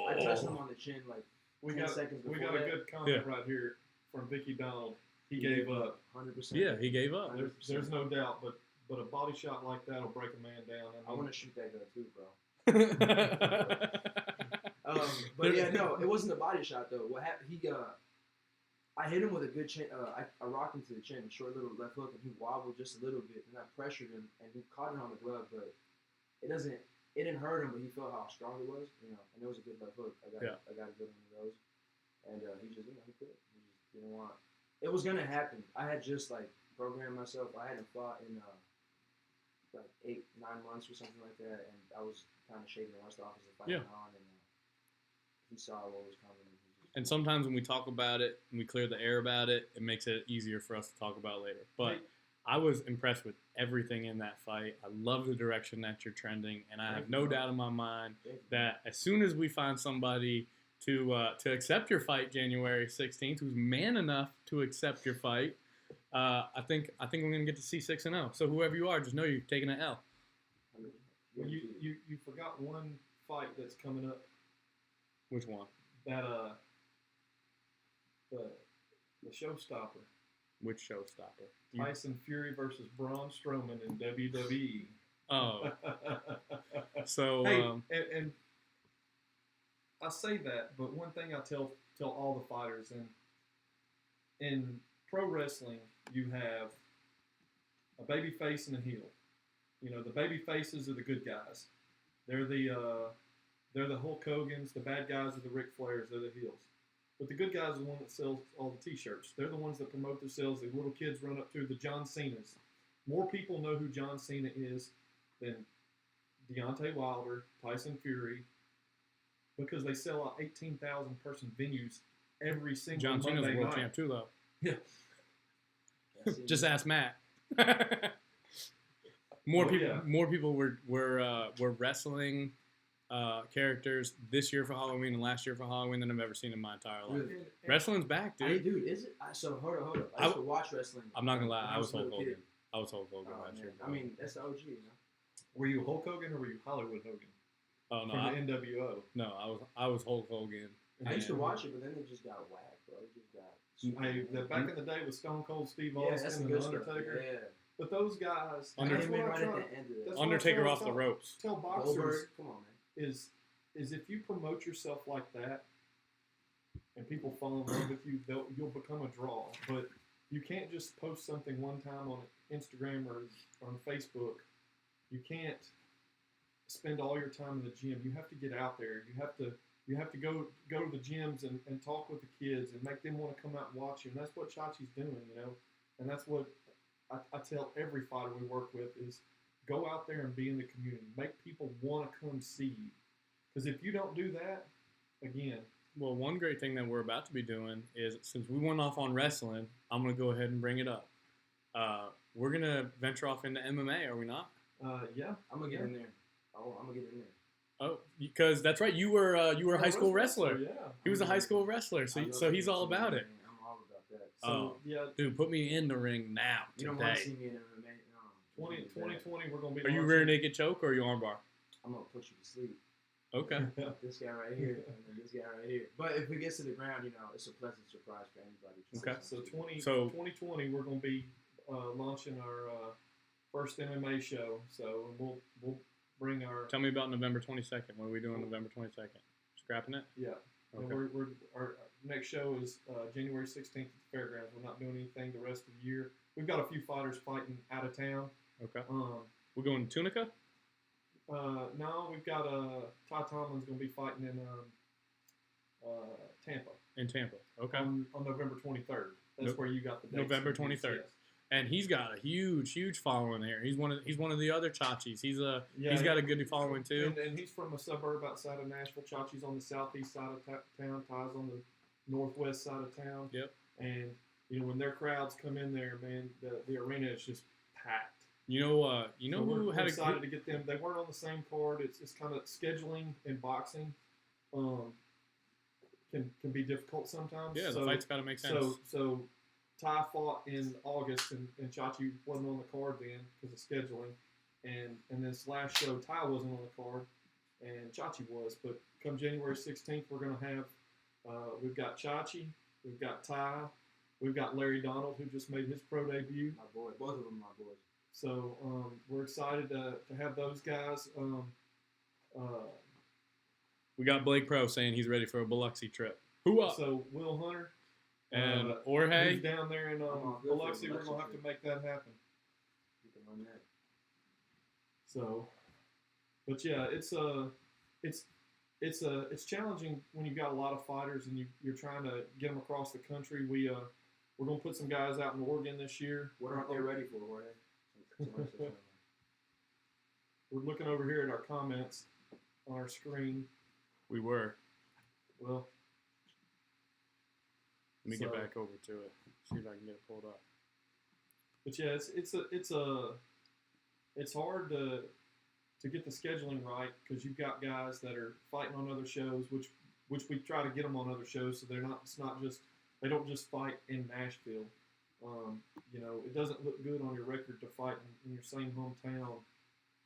Speaker 2: I touched him on the chin like 10 seconds before.
Speaker 3: We got a good comment right here from Vicky Donald. He gave up.
Speaker 2: 100%.
Speaker 1: Yeah, he gave up.
Speaker 3: There's no doubt, but a body shot like that will break a man down.
Speaker 2: I want to shoot that gun too, bro. But yeah, no, it wasn't a body shot though. What happened? I hit him with a good chin. I rocked him to the chin, short little left hook, and he wobbled just a little bit, and I pressured him, and he caught it on the glove, but it didn't hurt him, but he felt how strong it was, you know, and it was a good left hook. I got a good one of those, and he just, he quit. He just didn't want. It was gonna happen. I had just like programmed myself. I hadn't fought in like 8-9 months or something like that, and I was kind of shaking the rust off as the fight went on, and he saw what was coming.
Speaker 1: And sometimes when we talk about it and we clear the air about it, it makes it easier for us to talk about later. But I was impressed with everything in that fight. I love the direction that you're trending, and I have no doubt in my mind that as soon as we find somebody to accept your fight January 16th, who's man enough to accept your fight, I think we're gonna get to see 6-0. So whoever you are, just know you're taking an L.
Speaker 3: Well, you forgot one fight that's coming up.
Speaker 1: Which one?
Speaker 3: That the showstopper.
Speaker 1: Which showstopper?
Speaker 3: Tyson Fury versus Braun Strowman in WWE.
Speaker 1: Oh. So
Speaker 3: hey, and I say that, but one thing I tell all the fighters in pro wrestling, you have a baby face and a heel. You know, the baby faces are the good guys. They're the Hulk Hogan's. The bad guys are the Ric Flairs. They're the heels. But the good guys are the one that sells all the T-shirts. They're the ones that promote themselves. The little kids run up to the John Cena's. More people know who John Cena is than Deontay Wilder, Tyson Fury, because they sell out 18,000 person venues every single
Speaker 1: John
Speaker 3: Monday
Speaker 1: Cena's world
Speaker 3: night.
Speaker 1: champ too, though.
Speaker 3: Yeah.
Speaker 1: Just ask Matt. More people were wrestling characters this year for Halloween and last year for Halloween than I've ever seen in my entire life.
Speaker 2: Really?
Speaker 1: Wrestling's back,
Speaker 2: Hey,
Speaker 1: dude.
Speaker 2: dude, is it? So hold up. I used to watch wrestling.
Speaker 1: I'm not gonna lie,
Speaker 2: when
Speaker 1: I was
Speaker 2: a
Speaker 1: Hulk
Speaker 2: little
Speaker 1: Hogan.
Speaker 2: kid.
Speaker 1: I was Hulk Hogan
Speaker 2: Oh,
Speaker 1: last year.
Speaker 2: man. I mean, that's the OG, you know.
Speaker 3: Were you Hulk Hogan or were you Hollywood Hogan?
Speaker 1: Oh no,
Speaker 3: From the NWO.
Speaker 1: no, I was Hulk Hogan.
Speaker 2: I used to
Speaker 1: And-
Speaker 2: watch it, but then it just got whacked, bro. It just got.
Speaker 3: Back in the day with Stone Cold Steve
Speaker 2: Yeah, that's
Speaker 3: Austin
Speaker 2: some
Speaker 3: and
Speaker 2: good
Speaker 3: The
Speaker 2: stuff.
Speaker 3: Undertaker.
Speaker 2: Yeah.
Speaker 3: But those guys,
Speaker 1: Under-
Speaker 3: that's
Speaker 2: Came in
Speaker 3: what I
Speaker 2: right at
Speaker 3: try-
Speaker 2: the end of that.
Speaker 3: that's what
Speaker 1: Undertaker
Speaker 3: I
Speaker 1: off the ropes.
Speaker 3: tell boxers
Speaker 2: Goldberg, come on, man.
Speaker 3: is if you promote yourself like that and people fall in love with you, you'll become a draw. But you can't just post something one time on Instagram or on Facebook. You can't spend all your time in the gym. You have to get out there. You have to go to the gyms and talk with the kids and make them want to come out and watch you. And that's what Chachi's doing, you know. And that's what I tell every fighter we work with is go out there and be in the community. Make people want to come see you. Because if you don't do that, again,
Speaker 1: Well, one great thing that we're about to be doing is since we went off on wrestling, I'm gonna go ahead and bring it up. We're gonna venture off into MMA, are we not?
Speaker 3: yeah.
Speaker 2: I'm gonna get in there. Oh, I'm gonna get in there.
Speaker 1: Oh, because that's right. You were a high school wrestler.
Speaker 3: Yeah.
Speaker 1: He was a high school wrestler, so
Speaker 2: I love
Speaker 1: he's
Speaker 2: it.
Speaker 1: all about it.
Speaker 2: I'm all about that.
Speaker 3: So,
Speaker 1: Oh.
Speaker 3: yeah,
Speaker 1: Dude, put me in the ring now
Speaker 2: You don't want to see
Speaker 1: today.
Speaker 2: me in MMA. No.
Speaker 3: 2020, we're going to be
Speaker 1: Are you
Speaker 3: launching-
Speaker 1: rear naked choke or are you armbar?
Speaker 2: I'm gonna put you to sleep.
Speaker 1: Okay.
Speaker 2: This guy right here, and then this guy right here. But if it gets to the ground, you know, it's a pleasant surprise for anybody.
Speaker 1: Okay.
Speaker 3: So 2020, we're going to be launching our first MMA show. So we'll bring our
Speaker 1: Tell me about November 22nd. What are we doing November 22nd? Scrapping it?
Speaker 3: yeah. And
Speaker 1: Okay.
Speaker 3: our next show is January 16th at the fairgrounds. We're not doing anything the rest of the year. We've got a few fighters fighting out of town.
Speaker 1: Okay. We're going to Tunica?
Speaker 3: No, we've got Ty Tomlin's going to be fighting in Tampa
Speaker 1: In Tampa. Okay.
Speaker 3: on November 23rd. That's
Speaker 1: No-
Speaker 3: where you got the dates.
Speaker 1: November 23rd.
Speaker 3: Yes.
Speaker 1: And he's got a huge following here. He's one of the other Chachis. He's
Speaker 3: Yeah,
Speaker 1: got a good following too.
Speaker 3: And he's from a suburb outside of Nashville. Chachi's on the southeast side of town. Ty's on the northwest side of town.
Speaker 1: Yep.
Speaker 3: And you know when their crowds come in there, man, the arena is just packed.
Speaker 1: You know
Speaker 3: So
Speaker 1: who
Speaker 3: we're
Speaker 1: had a
Speaker 3: excited
Speaker 1: good,
Speaker 3: to get them. They weren't on the same card. It's kind of scheduling and boxing. Can be difficult sometimes.
Speaker 1: yeah, the
Speaker 3: So-
Speaker 1: fight's got to make sense.
Speaker 3: So Ty fought in August, and Chachi wasn't on the card then because of scheduling. And this last show, Ty wasn't on the card, and Chachi was. But come January 16th, we're going to have, we've got Chachi, we've got Ty, we've got Larry Donald, who just made his pro debut.
Speaker 2: My boy, both of them, my boys.
Speaker 3: So we're excited to have those guys.
Speaker 1: We got Blake Pro saying he's ready for a Biloxi trip. Who up?
Speaker 3: So Will Hunter,
Speaker 1: And
Speaker 3: who's
Speaker 1: Jorge.
Speaker 3: down there in
Speaker 2: I'm all good for
Speaker 3: Biloxi, we're
Speaker 2: Biloxi
Speaker 3: going to have to
Speaker 2: trip.
Speaker 3: make that happen.
Speaker 2: You can run that.
Speaker 3: So, but yeah, it's challenging when you've got a lot of fighters and you're trying to get them across the country. We're going to put some guys out in Oregon this year.
Speaker 2: What aren't they ready for, Jorge? Somebody said something.
Speaker 3: We're looking over here at our comments on our screen.
Speaker 1: We were.
Speaker 3: Well,
Speaker 1: Let me get
Speaker 3: So-
Speaker 1: back over to it. See if I can get it pulled up.
Speaker 3: but yeah, it's hard to get the scheduling right because you've got guys that are fighting on other shows, which we try to get them on other shows, so they don't just fight in Nashville. You know, it doesn't look good on your record to fight in your same hometown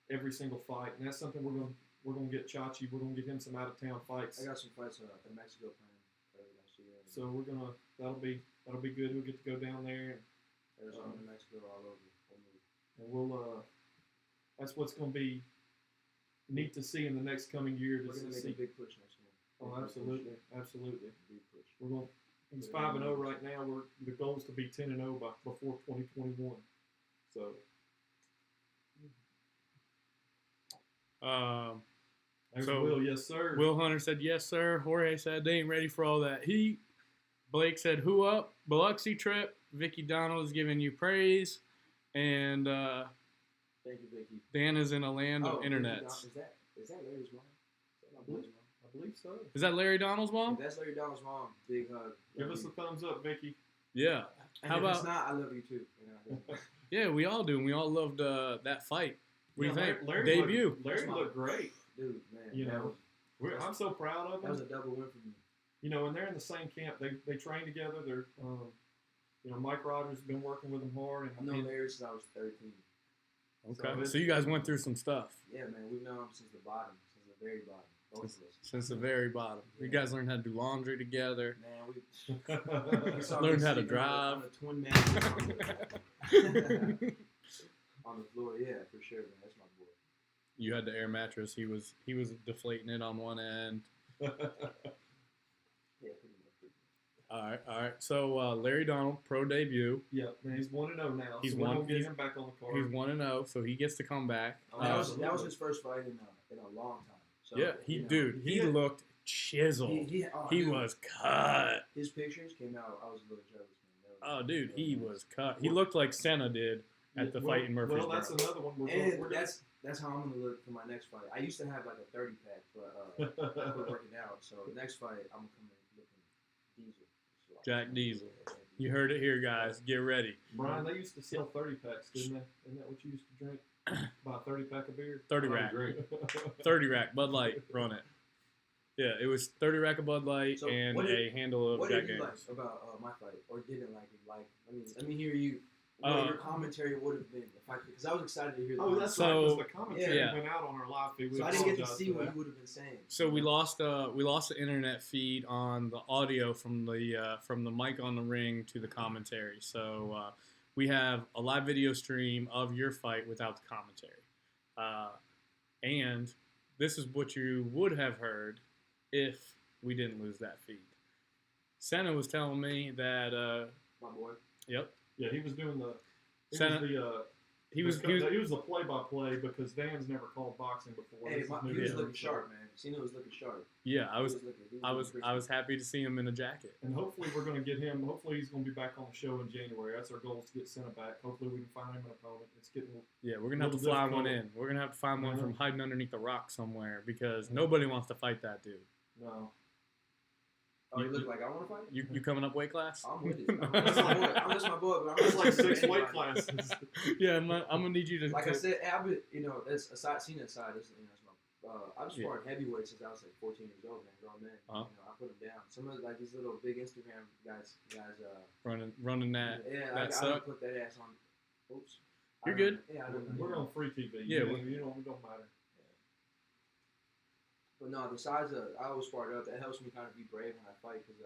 Speaker 3: every single fight, and that's something we're gonna get Chachi. We're gonna get him some out of town fights.
Speaker 2: I got some fights in Mexico planned next year.
Speaker 3: So that'll be good. We'll get to go down there,
Speaker 2: Arizona, New Mexico, all over.
Speaker 3: and we'll that's what's gonna be neat to see in the next coming year.
Speaker 2: We're
Speaker 3: To
Speaker 2: gonna make
Speaker 3: see.
Speaker 2: a big push next year.
Speaker 3: Oh,
Speaker 2: Big
Speaker 3: absolutely,
Speaker 2: push.
Speaker 3: absolutely.
Speaker 2: Big push.
Speaker 3: We're going. He's 5-0 right now. The goal is to be 10-0 before 2021. So there's
Speaker 1: So,
Speaker 3: Will, yes sir.
Speaker 1: Will Hunter said yes, sir. Jorge said they ain't ready for all that heat. Blake said who up? Biloxi trip. Vicky Donald is giving you praise, and
Speaker 2: Thank you, Vicky.
Speaker 1: Dan is in a land of
Speaker 2: Vicky
Speaker 1: internets.
Speaker 2: Is that Larry's mom? Is that my boy's mom?
Speaker 3: I believe so.
Speaker 1: Is that Larry Donald's mom?
Speaker 2: If that's Larry Donald's mom. Big hug.
Speaker 3: Give us a thumbs up, Vicky.
Speaker 1: Yeah.
Speaker 2: And
Speaker 1: How
Speaker 2: if
Speaker 1: about?
Speaker 2: it's not, I love you too. You know,
Speaker 1: Yeah, we all do, and we all loved that fight. What do you
Speaker 3: Yeah,
Speaker 1: think?
Speaker 3: Larry
Speaker 1: Debut.
Speaker 3: Larry looked great.
Speaker 2: dude, man.
Speaker 3: You know, I'm so proud of
Speaker 2: that was
Speaker 3: them.
Speaker 2: a double win for me.
Speaker 3: You know, and they're in the same camp. They train together. They're, you know, Mike Rogers has been working with them hard.
Speaker 2: I've known Larry since I was 13.
Speaker 1: Okay. So you guys went through some stuff.
Speaker 2: Yeah, man. We've known him since the bottom, since the very bottom. Both of us.
Speaker 1: Since the very bottom.
Speaker 2: Yeah.
Speaker 1: You guys learned how to do laundry together.
Speaker 2: Man, we saw
Speaker 1: Learned
Speaker 2: me
Speaker 1: how to
Speaker 2: sleeping
Speaker 1: drive.
Speaker 2: on a twin man on the floor. Yeah, for sure, man. That's my boy.
Speaker 1: You had the air mattress. He was deflating it on one end.
Speaker 2: Yeah, pretty much.
Speaker 1: All right. So Larry Donald, pro debut.
Speaker 3: Yeah, man, he's 1-0 now.
Speaker 1: He's
Speaker 3: so we're
Speaker 1: one-
Speaker 3: gonna get
Speaker 1: he's-
Speaker 3: him back on the card.
Speaker 1: He's 1-0, so he gets to come back.
Speaker 3: Oh,
Speaker 2: That
Speaker 3: absolutely.
Speaker 2: was his first fight in a long time. So,
Speaker 1: Yeah,
Speaker 2: you know,
Speaker 1: he looked chiseled. He
Speaker 2: dude,
Speaker 1: was cut.
Speaker 2: His pictures came out. I was a little jealous, man. That was-
Speaker 1: Oh, dude, he was cut. He looked like Senna did at the fight in Murfreesboro.
Speaker 3: Well, that's another one.
Speaker 2: And that's how I'm gonna look for my next fight. I used to have like a 30 pack, but I quit working out. So next fight, I'm gonna come in looking diesel. So,
Speaker 1: Jack Diesel. You heard it here, guys. Get ready.
Speaker 3: Brian, they used to sell 30 packs, didn't they? Isn't that what you used to drink? Buy a 30 pack of beer?
Speaker 1: 30 rack. 30 rack. Bud Light. Run it. Yeah, it was 30 rack of Bud Light
Speaker 2: So
Speaker 1: and
Speaker 2: what did-
Speaker 1: a handle of
Speaker 2: What
Speaker 1: Jack
Speaker 2: did you like
Speaker 1: Daniels.
Speaker 2: about my fight, or didn't like it? Like, let me hear you. What your commentary would have been if I could, because I was excited to hear that.
Speaker 3: Oh, that's
Speaker 1: So-
Speaker 3: right, because the commentary
Speaker 1: Yeah.
Speaker 3: went out on our live feed. We
Speaker 2: So I didn't get to
Speaker 3: apologize
Speaker 2: see
Speaker 3: for
Speaker 2: what
Speaker 3: that.
Speaker 2: you would have been saying.
Speaker 1: So we lost the internet feed on the audio from the mic on the ring to the commentary. So we have a live video stream of your fight without the commentary. And this is what you would have heard if we didn't lose that feed. Senna was telling me that
Speaker 2: My boy.
Speaker 1: yep,
Speaker 3: Yeah, he was doing the.
Speaker 1: Senna- he was
Speaker 3: the play-by-play because Dan's never called boxing before.
Speaker 2: Hey,
Speaker 3: This is
Speaker 2: he
Speaker 3: new
Speaker 2: was
Speaker 3: to
Speaker 2: looking
Speaker 3: him, so-
Speaker 2: sharp, man. Cena was looking sharp.
Speaker 1: yeah. I
Speaker 2: He
Speaker 1: was
Speaker 2: looking- he
Speaker 1: I was
Speaker 2: looking
Speaker 1: I was happy to see him in a jacket.
Speaker 3: And hopefully we're going to get him. Hopefully he's going to be back on the show in January. That's our goal, is to get Senna back. Hopefully we can find him an opponent. It's getting.
Speaker 1: Yeah, we're gonna have to
Speaker 3: Little
Speaker 1: fly
Speaker 3: difficult.
Speaker 1: one in. We're gonna have to find one
Speaker 3: Yeah.
Speaker 1: from hiding underneath the rock somewhere because nobody wants to fight that dude.
Speaker 3: No.
Speaker 2: Oh, you look like I want to fight?
Speaker 1: You coming up weight class?
Speaker 2: I'm with it. I'm just my boy. I'm just my boy, but I'm
Speaker 3: It's
Speaker 2: not
Speaker 3: like
Speaker 2: listening
Speaker 3: 6
Speaker 2: to
Speaker 3: weight
Speaker 2: anybody.
Speaker 3: classes.
Speaker 1: Yeah, I'm gonna need you to.
Speaker 2: Like I said, I've been, as aside, Cena aside, it's, it's my, I've
Speaker 1: Yeah.
Speaker 2: sparred heavyweight since I was like 14 years old, man, grown man.
Speaker 1: Uh-huh.
Speaker 2: I put them down. Some of like these little big Instagram guys,
Speaker 1: running that.
Speaker 2: yeah,
Speaker 1: that
Speaker 2: I
Speaker 1: suck.
Speaker 2: don't put that ass on. Oops.
Speaker 1: You're
Speaker 2: I
Speaker 1: good.
Speaker 2: don't- Yeah, I don't know.
Speaker 3: We're on free TV.
Speaker 1: Yeah,
Speaker 3: you know, it don't matter.
Speaker 2: But no, the size of I always sparred up. That helps me kind of be brave when I fight because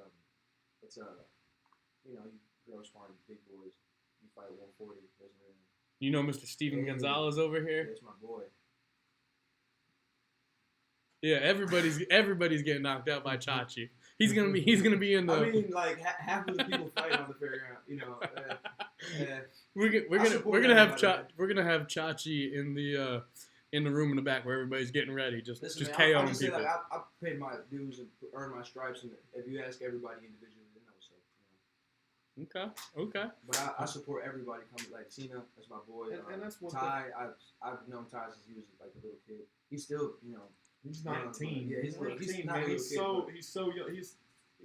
Speaker 2: it's you grow sparring big boys. You fight 140, doesn't really.
Speaker 1: You know, Mr. Steven
Speaker 2: Yeah.
Speaker 1: Gonzalez over
Speaker 2: Yeah,
Speaker 1: here.
Speaker 2: it's my boy.
Speaker 1: Yeah, everybody's getting knocked out by Chachi. He's gonna be in the.
Speaker 2: I mean, like half of the people fight on the fairground.
Speaker 1: We're gonna have Chachi in the room in the back where everybody's getting ready, just
Speaker 2: Listen, man,
Speaker 1: KOing
Speaker 2: I'll just say,
Speaker 1: people.
Speaker 2: like, I paid my dues and earned my stripes, and if you ask everybody individually, they know. So,
Speaker 1: Okay.
Speaker 2: but I support everybody coming. Like Cena, that's my boy.
Speaker 3: And that's what
Speaker 2: Ty. I've known Ty since he was like a little kid. He's still,
Speaker 3: He's
Speaker 2: Yeah,
Speaker 3: 19.
Speaker 2: yeah, he's
Speaker 3: 19,
Speaker 2: not a
Speaker 3: man.
Speaker 2: little
Speaker 3: He's
Speaker 2: kid,
Speaker 3: so
Speaker 2: but-
Speaker 3: he's so young.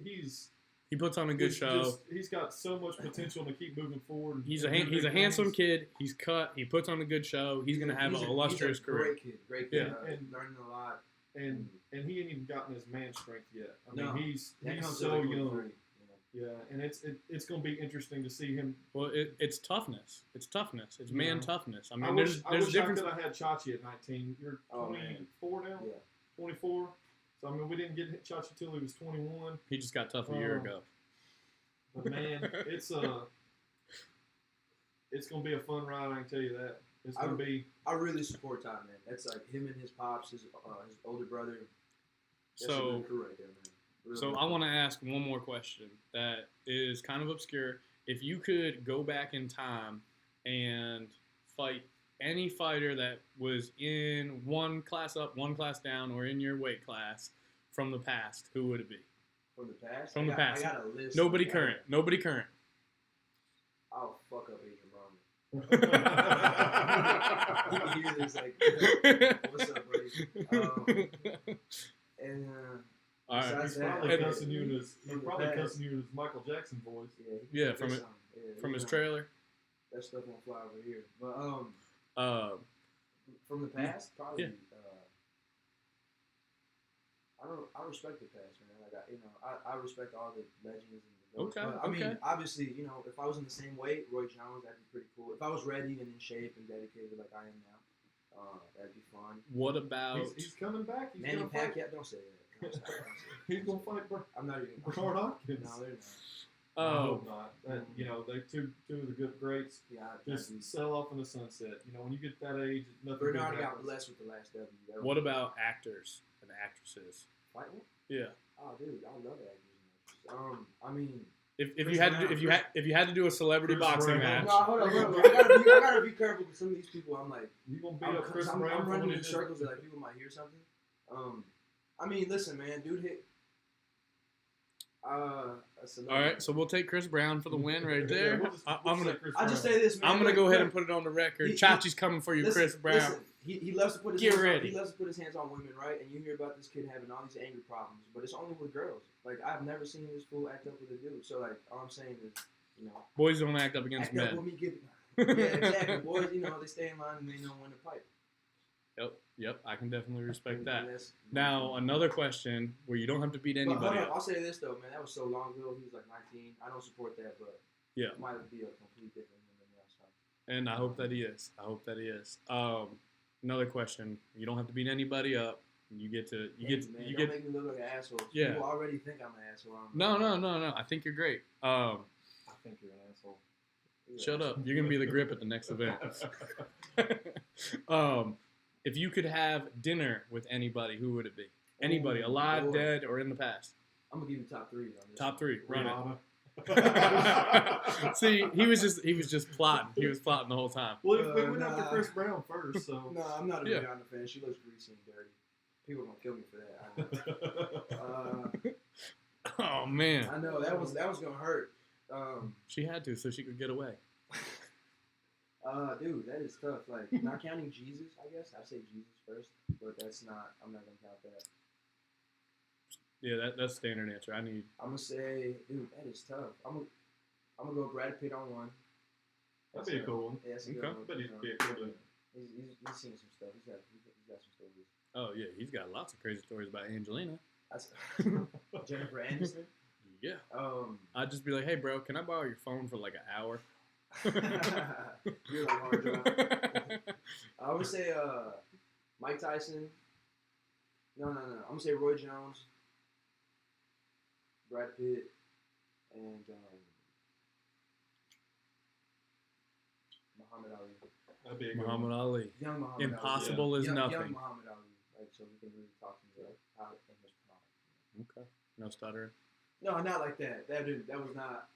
Speaker 3: He's
Speaker 1: He puts on a good show.
Speaker 3: he's got so much potential to keep moving forward.
Speaker 1: He's
Speaker 3: and
Speaker 1: a
Speaker 3: do big
Speaker 1: handsome
Speaker 3: things.
Speaker 1: kid. He's cut. He puts on a good show. He's gonna have an illustrious
Speaker 2: he's a
Speaker 1: career.
Speaker 2: Great kid.
Speaker 1: Yeah.
Speaker 2: And learning a lot.
Speaker 3: and he ain't even gotten his man strength yet. I mean,
Speaker 2: No.
Speaker 3: he's
Speaker 2: That comes
Speaker 3: so
Speaker 2: at, like,
Speaker 3: young.
Speaker 2: 23,
Speaker 3: Yeah, and it's going to be interesting to see him.
Speaker 1: Well, it's toughness. It's toughness. It's
Speaker 3: Yeah.
Speaker 1: man toughness. I mean,
Speaker 3: I
Speaker 1: there's
Speaker 3: wish
Speaker 1: a difference.
Speaker 3: I could have had Chachi at 19. You're
Speaker 2: Oh, man.
Speaker 3: 24 now.
Speaker 2: Yeah.
Speaker 3: 24. So I mean, we didn't get Chachi till he was 21.
Speaker 1: He just got tough a year ago.
Speaker 3: But man, it's going to be a fun ride. I can tell you that. It's going to be.
Speaker 2: I really support Ty, man. That's like him and his pops, his older brother. That's a
Speaker 1: So,
Speaker 2: good crew right there, man. Really
Speaker 1: so
Speaker 2: good
Speaker 1: I
Speaker 2: crew.
Speaker 1: want to ask one more question that is kind of obscure. If you could go back in time and fight any fighter that was in one class up, one class down, or in your weight class from the past, who would it be?
Speaker 2: From the past?
Speaker 1: From the past.
Speaker 2: I got a list.
Speaker 1: Nobody
Speaker 2: Yeah.
Speaker 1: current. Nobody current.
Speaker 2: I'll fuck up Adrian Roman. He usually is like, what's up, buddy? And
Speaker 1: All right.
Speaker 2: besides
Speaker 3: He's
Speaker 2: that,
Speaker 3: probably
Speaker 1: And-
Speaker 3: cussing you in his. He's
Speaker 2: from the
Speaker 3: probably
Speaker 2: past.
Speaker 3: cussing you in his Michael Jackson voice.
Speaker 2: he
Speaker 1: Yeah,
Speaker 2: can
Speaker 1: from
Speaker 2: say
Speaker 1: it-
Speaker 2: something. Yeah,
Speaker 1: From
Speaker 2: you
Speaker 1: his
Speaker 2: know,
Speaker 1: trailer.
Speaker 2: That stuff won't fly over here. But
Speaker 1: Uh,
Speaker 2: from the past, probably.
Speaker 1: Yeah.
Speaker 2: I respect the past, man. Like I respect all the legends and the goats.
Speaker 1: Okay,
Speaker 2: But, I mean,
Speaker 1: okay.
Speaker 2: obviously, if I was in the same weight, Roy Jones, that'd be pretty cool. If I was ready and in shape and dedicated like I am now, that'd be fun.
Speaker 1: What about?
Speaker 3: He's coming back. He's
Speaker 2: Manny
Speaker 3: gonna fight.
Speaker 2: Pacquiao, don't say that. Don't say that.
Speaker 3: He's gonna fight
Speaker 2: I'm not even.
Speaker 3: Bernard Hopkins.
Speaker 2: No, they're not.
Speaker 3: I
Speaker 1: Oh,
Speaker 3: hope not. They're two of the good greats.
Speaker 2: Yeah,
Speaker 3: Just sell off in the sunset. When you get that age, nothing.
Speaker 2: Bernard
Speaker 3: good
Speaker 2: got
Speaker 3: happens.
Speaker 2: blessed with the last W.
Speaker 1: what about actors and actresses?
Speaker 2: Fight one?
Speaker 1: Yeah.
Speaker 2: Oh, dude, I love actors and actresses. I mean,
Speaker 1: If
Speaker 2: Chris
Speaker 1: you had to do,
Speaker 2: Brown.
Speaker 1: if you had to do a celebrity
Speaker 3: Chris
Speaker 1: boxing
Speaker 3: Brown.
Speaker 1: match,
Speaker 2: no, hold on. I gotta be careful with some of these people. I'm like,
Speaker 3: You gonna beat up Chris
Speaker 2: I'm
Speaker 3: Brown for
Speaker 2: running
Speaker 3: what he
Speaker 2: in
Speaker 3: did?
Speaker 2: circles that like people might hear something. I mean, listen, man, dude hit.
Speaker 1: all right. So we'll take Chris Brown for the win right
Speaker 3: Yeah,
Speaker 1: there.
Speaker 3: we'll just
Speaker 1: I'm
Speaker 3: say
Speaker 1: gonna
Speaker 3: Chris
Speaker 2: I just
Speaker 3: Brown.
Speaker 2: say this, man.
Speaker 1: I'm gonna
Speaker 2: look,
Speaker 1: go ahead
Speaker 2: look,
Speaker 1: and put it on the record.
Speaker 2: He-
Speaker 1: Chachi's coming for you,
Speaker 2: listen,
Speaker 1: Chris Brown.
Speaker 2: Listen, he loves to put his
Speaker 1: Get
Speaker 2: hands
Speaker 1: ready.
Speaker 2: On, he loves to put his hands on women, right? And you hear about this kid having all these anger problems, but it's only with girls. Like I've never seen this fool act up with a dude. So like all I'm saying is,
Speaker 1: Boys don't act up against
Speaker 2: act up
Speaker 1: men.
Speaker 2: with me, get yeah, exactly. Boys, they stay in line and they know when to pipe.
Speaker 1: Yep. I can definitely respect that.
Speaker 2: And that's-
Speaker 1: Now another question where you don't have to beat
Speaker 2: But hold
Speaker 1: anybody
Speaker 2: on,
Speaker 1: up.
Speaker 2: I'll say this though, man. That was so long ago. He was like 19. I don't support that, but
Speaker 1: Yeah.
Speaker 2: it might be a complete different human last time.
Speaker 1: And I hope that he is. Another question. You don't have to beat anybody up. You get to
Speaker 2: Man, don't make me look like an asshole.
Speaker 1: Yeah.
Speaker 2: People already think I'm an asshole.
Speaker 1: No. I think you're great.
Speaker 3: I think you're an asshole.
Speaker 1: Shut up. You're gonna be the grip at the next event. If you could have dinner with anybody, who would it be? Anybody,
Speaker 2: Ooh,
Speaker 1: alive,
Speaker 2: boy.
Speaker 1: dead, or in the past?
Speaker 2: I'm gonna give you top 3 on this.
Speaker 1: Top 3. Run
Speaker 3: Rihanna.
Speaker 1: it. See, he was just plotting. He was plotting the whole time.
Speaker 3: Well, we went
Speaker 2: nah.
Speaker 3: after Chris Brown first, so.
Speaker 2: No, I'm not a
Speaker 1: Yeah.
Speaker 2: Rihanna fan. She looks greasy and dirty. People gonna kill me for that.
Speaker 1: Oh man,
Speaker 2: I know that was gonna hurt.
Speaker 1: she had to so she could get away.
Speaker 2: Dude, that is tough. Like not counting Jesus, I guess I say Jesus first, but that's not. I'm not gonna count that.
Speaker 1: Yeah, that's standard answer. I need.
Speaker 2: I'm gonna say, dude, that is tough. I'm gonna go Brad Pitt on one.
Speaker 3: That'd be a cool one.
Speaker 2: Yeah, that's a good
Speaker 1: Okay.
Speaker 2: one.
Speaker 3: But
Speaker 2: you
Speaker 3: he'd
Speaker 2: know.
Speaker 3: be a cool one.
Speaker 2: He's seen some stuff. He's got some stories.
Speaker 1: Oh yeah, he's got lots of crazy stories about Angelina.
Speaker 2: That's Jennifer Aniston.
Speaker 1: Yeah, I'd just be like, hey bro, can I borrow your phone for like an hour?
Speaker 2: You're like hard drive. I would say Mike Tyson. No. I'm gonna say Roy Jones, Brad Pitt, and Muhammad Ali.
Speaker 3: That'd be a good
Speaker 1: Muhammad
Speaker 3: one.
Speaker 1: Ali.
Speaker 2: Young Muhammad
Speaker 1: Impossible
Speaker 2: Ali.
Speaker 1: is
Speaker 2: Young
Speaker 1: nothing.
Speaker 2: Muhammad Ali. Like so we can really talk to me like how English pronounce.
Speaker 1: Okay, no stuttering.
Speaker 2: No, not like that. That was not.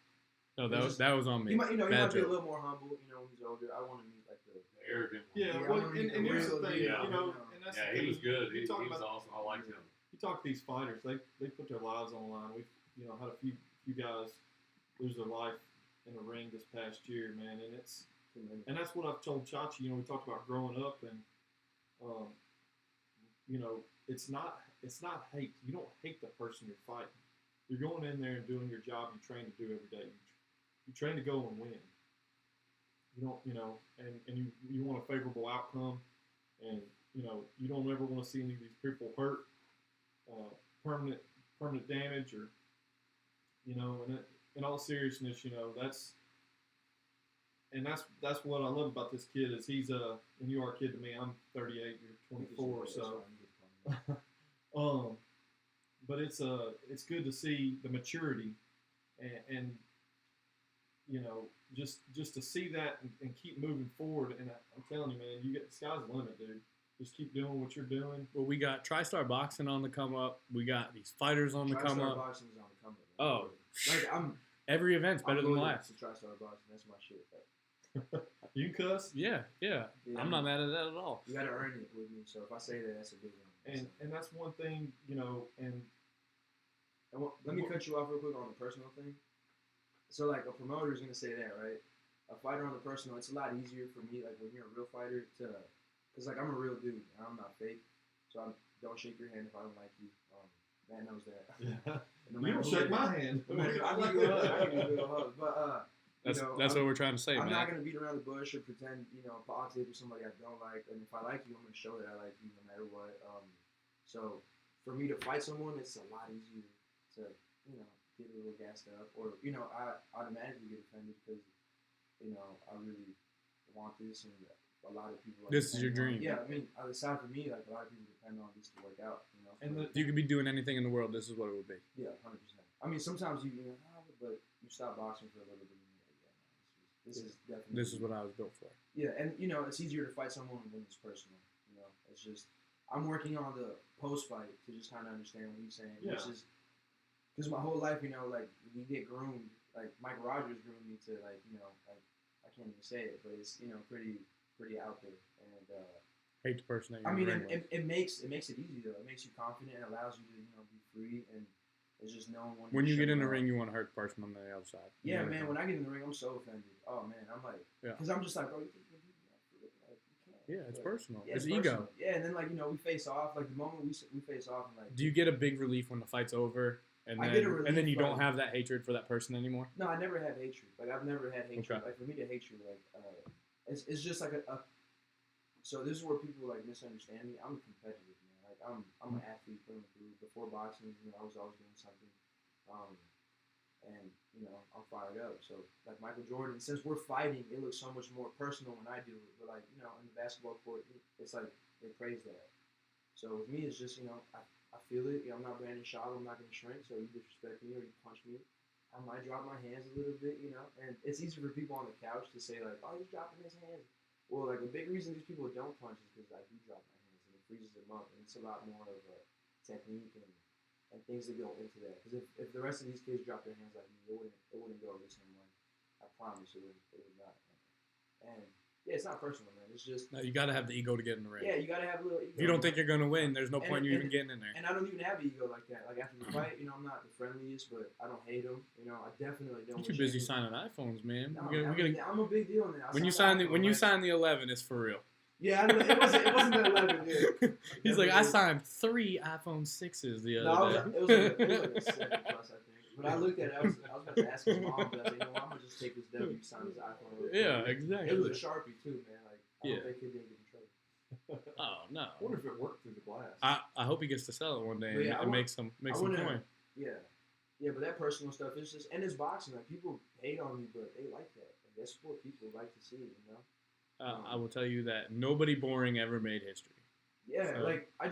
Speaker 1: No,
Speaker 2: It was
Speaker 1: that was on me.
Speaker 2: He might, he
Speaker 1: Bad
Speaker 2: might be a
Speaker 1: joke.
Speaker 2: little more humble. When he's older. I want to meet like the.
Speaker 4: Arrogant.
Speaker 3: Yeah,
Speaker 2: Yeah,
Speaker 3: well,
Speaker 2: I wanna meet
Speaker 3: and
Speaker 2: the
Speaker 3: here's the
Speaker 2: real
Speaker 3: thing,
Speaker 2: deal.
Speaker 3: and that's
Speaker 4: Yeah,
Speaker 3: the
Speaker 4: he was
Speaker 3: thing.
Speaker 4: good. He
Speaker 3: You talk
Speaker 4: was
Speaker 3: about-
Speaker 4: awesome. I liked him.
Speaker 3: You talk to these fighters, they put their lives on the line. We've had a few guys lose their life in the ring this past year, man, and that's what I've told Chachi. We talked about growing up, and it's not hate. You don't hate the person you're fighting. You're going in there and doing your job you train to do every day. You train to go and win. You don't, and you want a favorable outcome, and you don't ever want to see any of these people hurt, permanent damage, or and in all seriousness, that's what I love about this kid is he's and you are a kid to me. I'm 38, you're 24, so but it's good to see the maturity and just to see that and keep moving forward. And I'm telling you, man, you get the sky's the limit, dude. Just keep doing what you're doing.
Speaker 1: Well, we got TriStar Boxing on the come up. We got these fighters on the come
Speaker 2: TriStar
Speaker 1: up.
Speaker 2: Boxing is on the come up.
Speaker 1: Oh.
Speaker 2: Like
Speaker 1: Every event's better than the
Speaker 2: loyal
Speaker 1: last.
Speaker 2: to TriStar Boxing. That's my shit.
Speaker 3: You can cuss,
Speaker 1: Yeah.
Speaker 2: Yeah,
Speaker 1: I'm not mad at that at all.
Speaker 2: You got to earn it with me. So if I say that, that's a big one.
Speaker 3: and that's one thing, and
Speaker 2: Let me cut you off real quick on the personal thing. So like a promoter is gonna say that, right? A fighter on the personal, it's a lot easier for me. Like when you're a real fighter, because like I'm a real dude, and I'm not fake. So don't shake your hand if I don't like you. Matt knows that.
Speaker 3: yeah.
Speaker 2: No
Speaker 3: You
Speaker 2: matter
Speaker 3: don't
Speaker 2: who
Speaker 3: shake
Speaker 2: it
Speaker 3: my
Speaker 2: is.
Speaker 3: hand.
Speaker 2: No matter- I give you a hug. I give you a big hug. But
Speaker 1: That's what we're trying to say,
Speaker 2: I'm
Speaker 1: man.
Speaker 2: not gonna beat around the bush or pretend, politic with somebody I don't like. And if I like you, I'm gonna show that I like you no matter what. So for me to fight someone, it's a lot easier to, you know, get a little gassed up, or, you know, I automatically get offended because, you know, I really want this, and a lot of people. Like,
Speaker 1: This is your dream.
Speaker 2: Yeah, I mean, aside from me, like a lot of people depend on this to work out, you know.
Speaker 3: And
Speaker 1: If you could be doing anything in the world, this is what it would be.
Speaker 2: Yeah, 100%. I mean, sometimes you know, but you stop boxing for a little bit, and you're like, yeah, no, this is definitely.
Speaker 1: This is what I was built for.
Speaker 2: Yeah, and you know, it's easier to fight someone when it's personal. You know, it's just I'm working on the post fight to just kind of understand what he's saying.
Speaker 3: Yeah.
Speaker 2: Because my whole life, you know, like we get groomed. Like Mike Rogers groomed me to, like, you know, like I can't even say it, but it's, you know, pretty out there. And
Speaker 1: Hate the person that you're
Speaker 2: I mean,
Speaker 1: in the ring with.
Speaker 2: it makes it easy though. It makes you confident. It allows you to, you know, be free, and it's just knowing
Speaker 1: When you get in the
Speaker 2: ring.
Speaker 1: ring, you want to hurt the person on the other side.
Speaker 2: Yeah, man. When I get in the ring, I'm so offended. Oh man, I'm like,
Speaker 1: Yeah.
Speaker 2: because I'm just like, bro, you think you can beat me up for it? Like, you can't.
Speaker 1: Yeah, it's
Speaker 2: Like,
Speaker 1: personal.
Speaker 2: yeah,
Speaker 1: it's
Speaker 2: personal.
Speaker 1: ego.
Speaker 2: Yeah, and then, like, you know, we face off. Like the moment we face off, and like,
Speaker 1: Do you get a big relief when the fight's over, and
Speaker 2: I
Speaker 1: then
Speaker 2: get a relief,
Speaker 1: and then you don't
Speaker 2: like-
Speaker 1: have that hatred for that person anymore?
Speaker 2: no, I never had hatred. Like I've never had hatred.
Speaker 1: Okay.
Speaker 2: Like for me to hate you, like it's just like a. So this is where people like misunderstand me. I'm competitive, man. Like I'm an athlete through and through. Before boxing, you know, I was always doing something. And you know, I'm fired up. So like Michael Jordan, since we're fighting, it looks so much more personal when I do it. But like, you know, in the basketball court, it's like they praise that. So with me, it's just, you know, I feel it. You know, I'm not Brandon Shaw. I'm not gonna shrink. So you disrespect me or you punch me, I might drop my hands a little bit, you know. And it's easy for people on the couch to say like, oh, he's dropping his hands. Well, like a big reason these people don't punch is because I do drop my hands and it freezes them up, and it's a lot more of a technique and things that go into that. Because if the rest of these kids drop their hands like me, it wouldn't go the same way. I promise it would not. And yeah, it's not personal, man. It's just
Speaker 1: No, you got to have the ego to get in the ring.
Speaker 2: yeah, you gotta have a little ego.
Speaker 1: If you don't think you're gonna win, there's no
Speaker 2: And-
Speaker 1: point in you even
Speaker 2: and-
Speaker 1: getting in there.
Speaker 2: And I don't even have an ego like that. Like after the fight, you know, I'm not the friendliest, but I don't hate him. You know, I definitely don't.
Speaker 1: You're too
Speaker 2: wish
Speaker 1: busy
Speaker 2: anything-
Speaker 1: signing iPhones, man.
Speaker 2: No,
Speaker 1: we
Speaker 2: I
Speaker 1: gotta,
Speaker 2: mean, I'm a big deal now.
Speaker 1: when you
Speaker 2: signed
Speaker 1: sign
Speaker 2: the
Speaker 1: the 11, it's for real.
Speaker 2: yeah, I know, it wasn't the 11. Yeah.
Speaker 1: He's like, I
Speaker 2: Definitely.
Speaker 1: signed 3 iPhone 6s the
Speaker 2: No,
Speaker 1: other
Speaker 2: it was
Speaker 1: day.
Speaker 2: like a 7 plus, I think. But I looked at it. I was about to ask his mom, but I said, you know, I'm gonna just take this W, sign his iPhone. real quick.
Speaker 1: Yeah,
Speaker 2: It was
Speaker 1: exactly.
Speaker 2: a Sharpie too, man. Like I
Speaker 1: Yeah.
Speaker 2: don't think he didn't get in trouble.
Speaker 1: Oh no.
Speaker 3: I wonder if it worked through the glass.
Speaker 1: I hope he gets to sell it one day
Speaker 2: But yeah, I
Speaker 1: and
Speaker 2: want-
Speaker 1: make some
Speaker 2: I
Speaker 1: coin.
Speaker 2: wanna- Yeah, but that personal stuff is just, and it's boxing. Like people hate on me, but they like that. Like, that's what people like to see, you know.
Speaker 1: I will tell you that nobody boring ever made history.
Speaker 2: Yeah,
Speaker 1: So-
Speaker 2: like it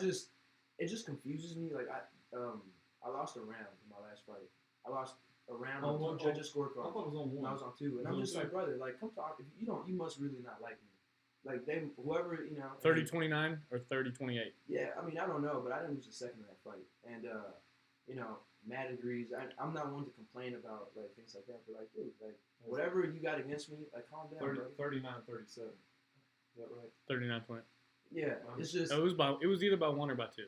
Speaker 2: just confuses me. Like I lost a round in my last fight. I lost a round on
Speaker 3: Oh,
Speaker 2: two judges'
Speaker 3: I
Speaker 2: scorecard.
Speaker 3: thought it was on
Speaker 2: And I
Speaker 3: one.
Speaker 2: was on 2, and I'm
Speaker 3: Was
Speaker 2: just
Speaker 3: it?
Speaker 2: like, brother, like, come talk. If you don't, you must really not like me. Like whoever, you know.
Speaker 1: 30-29 or 30-28.
Speaker 2: Yeah, I mean, I don't know, but I didn't lose a second in that fight, and you know, Matt agrees. I'm not one to complain about like things like that, but like, dude, like whatever you got against me, like, calm down,
Speaker 3: 30,
Speaker 2: bro.
Speaker 3: 39-37. Is that right?
Speaker 1: 39 point.
Speaker 2: Yeah, it's just
Speaker 1: It was either by 1 or by 2.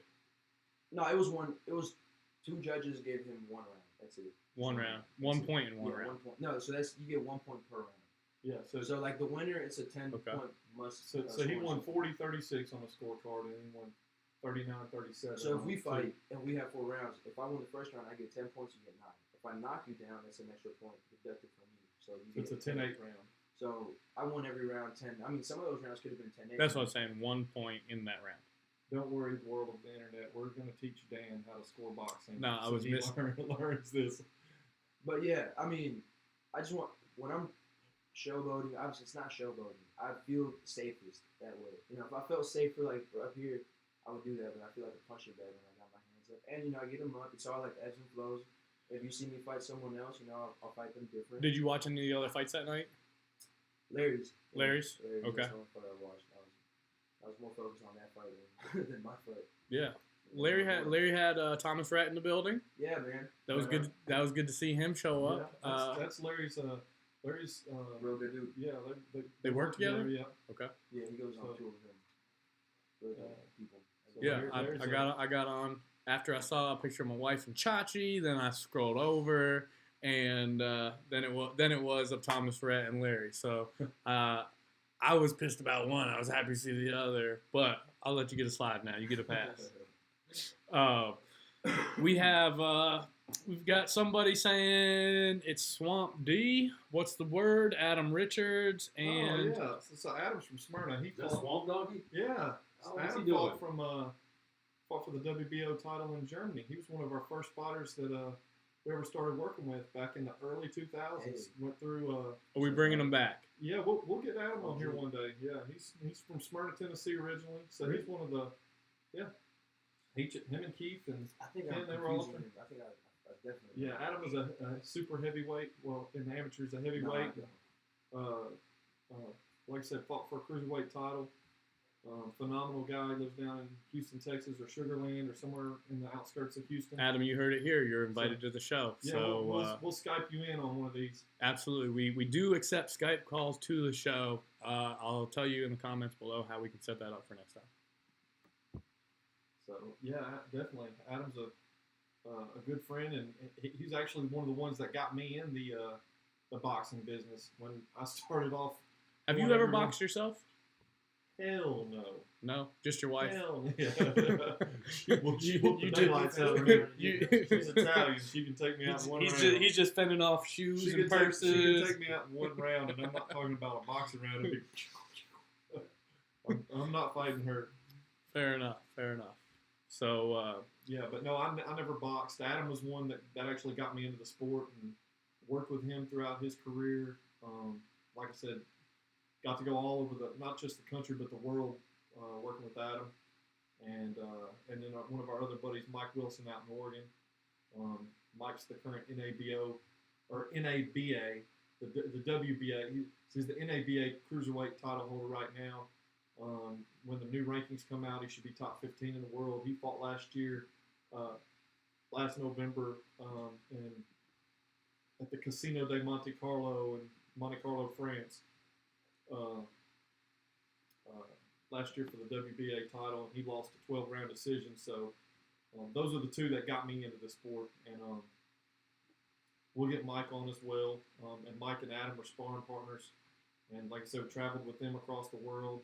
Speaker 2: no. It was one. It was 2 judges gave him 1 round. That's it.
Speaker 1: 1 round. 1 point in 1
Speaker 2: Yeah,
Speaker 1: round.
Speaker 2: 1 point. No, so that's you get 1 point per round.
Speaker 3: Yeah.
Speaker 2: So like the winner, it's a 10
Speaker 1: Okay.
Speaker 2: point must.
Speaker 3: So he
Speaker 2: score.
Speaker 3: won 40-36 on the scorecard, and he won 39-37.
Speaker 2: So if
Speaker 3: on
Speaker 2: we
Speaker 3: the
Speaker 2: fight and we have 4 rounds, if I win the first round, I get 10 points. You get 9. If I knock you down, that's an extra point deducted from you. So you
Speaker 3: It's
Speaker 2: get
Speaker 3: a 10-8 round.
Speaker 2: So I won every round 10. I mean, some of those rounds could have been 10-8.
Speaker 1: That's what I was saying. 1 point in that round.
Speaker 3: Don't worry, the world of the internet. We're going to teach Dan how to score boxing.
Speaker 1: No, I
Speaker 3: so
Speaker 1: was
Speaker 3: he learns this.
Speaker 2: But yeah, I mean, I just want when I'm showboating. Obviously, it's not showboating. I feel safest that way. You know, if I felt safer like up here, I would do that. But I feel like a puncher better when I got my hands up. And you know, I get them up. It's all like ebbs and flows. If you see me fight someone else, you know, I'll fight them different.
Speaker 1: Did you watch any of the other fights that night?
Speaker 2: Larry's.
Speaker 1: Larry's? Okay.
Speaker 2: That's the only fight I watched. I was more focused on that fight than my fight.
Speaker 1: Yeah. Larry had Thomas Rhett in the building.
Speaker 2: Yeah, man.
Speaker 1: That was good. That was good to see him show
Speaker 3: Yeah,
Speaker 1: up.
Speaker 3: that's Larry's. Larry's.
Speaker 2: Real good dude.
Speaker 3: Yeah,
Speaker 1: They work together?
Speaker 3: Yeah.
Speaker 1: Okay.
Speaker 2: Yeah, he goes on
Speaker 3: So-
Speaker 2: tour with him. Really good people.
Speaker 3: So
Speaker 1: Yeah,
Speaker 3: Larry's
Speaker 1: I got on after I saw a picture of my wife and Chachi. Then I scrolled over, and then it was of Thomas Rhett and Larry. So I was pissed about one. I was happy to see the other, but I'll let you get a slide now. You get a pass. We've got somebody saying it's Swamp D. What's the word? Adam Richards and
Speaker 3: So Adam's from Smyrna. He
Speaker 4: Is that
Speaker 3: fought.
Speaker 4: Swamp Doggy?
Speaker 3: Yeah.
Speaker 4: Oh, what's
Speaker 3: Adam
Speaker 4: he doing?
Speaker 3: fought fought for the WBO title in Germany. He was one of our first fighters that we ever started working with back in the early 2000s.
Speaker 2: Hey.
Speaker 3: Went through.
Speaker 1: Are we bringing him back?
Speaker 3: Yeah, we'll get Adam on here one day. Yeah, he's from Smyrna, Tennessee originally, so he's one of the him and Keith and
Speaker 2: I think
Speaker 3: Ken,
Speaker 2: I'm
Speaker 3: they were all
Speaker 2: confusing him. I think I definitely.
Speaker 3: yeah. Adam is a super heavyweight. Well, in the amateurs, a
Speaker 2: No,
Speaker 3: heavyweight.
Speaker 2: I don't.
Speaker 3: Like I said, fought for a cruiserweight title. Phenomenal guy. Lives down in Houston, Texas, or Sugar Land, or somewhere in the outskirts of Houston.
Speaker 1: Adam, you heard it here. You're invited to the show.
Speaker 3: Yeah,
Speaker 1: So
Speaker 3: we'll Skype you in on one of these.
Speaker 1: absolutely, we do accept Skype calls to the show. I'll tell you in the comments below how we can set that up for next time.
Speaker 3: So yeah, definitely. Adam's a good friend, and he's actually one of the ones that got me in the boxing business when I started off.
Speaker 1: Have you ever boxed yourself?
Speaker 3: Hell no.
Speaker 1: No, just your wife.
Speaker 3: Hell yeah.
Speaker 1: You
Speaker 3: the
Speaker 1: did-
Speaker 3: daylights out of her.
Speaker 1: you-
Speaker 3: She's Italian. She can take me out in one round.
Speaker 1: He's just fending off shoes
Speaker 3: She
Speaker 1: and
Speaker 3: can
Speaker 1: purses.
Speaker 3: take me out in one round, and I'm not talking about a boxing round. It'd be I'm not fighting her.
Speaker 1: Fair enough. So
Speaker 3: Yeah, but no, I never boxed. Adam was one that actually got me into the sport and worked with him throughout his career. Like I said, got to go all over not just the country, but the world working with Adam. And then one of our other buddies, Mike Wilson, out in Oregon. Mike's the current NABO, or NABA, the WBA. He's the NABA cruiserweight title holder right now. When the new rankings come out, he should be top 15 in the world. He fought last year, last November, at the Casino de Monte Carlo in Monte Carlo, France. Last year for the WBA title, and he lost a 12-round decision. So those are the two that got me into the sport, and we'll get Mike on as well. And Mike and Adam are sparring partners, and like I said, we traveled with them across the world.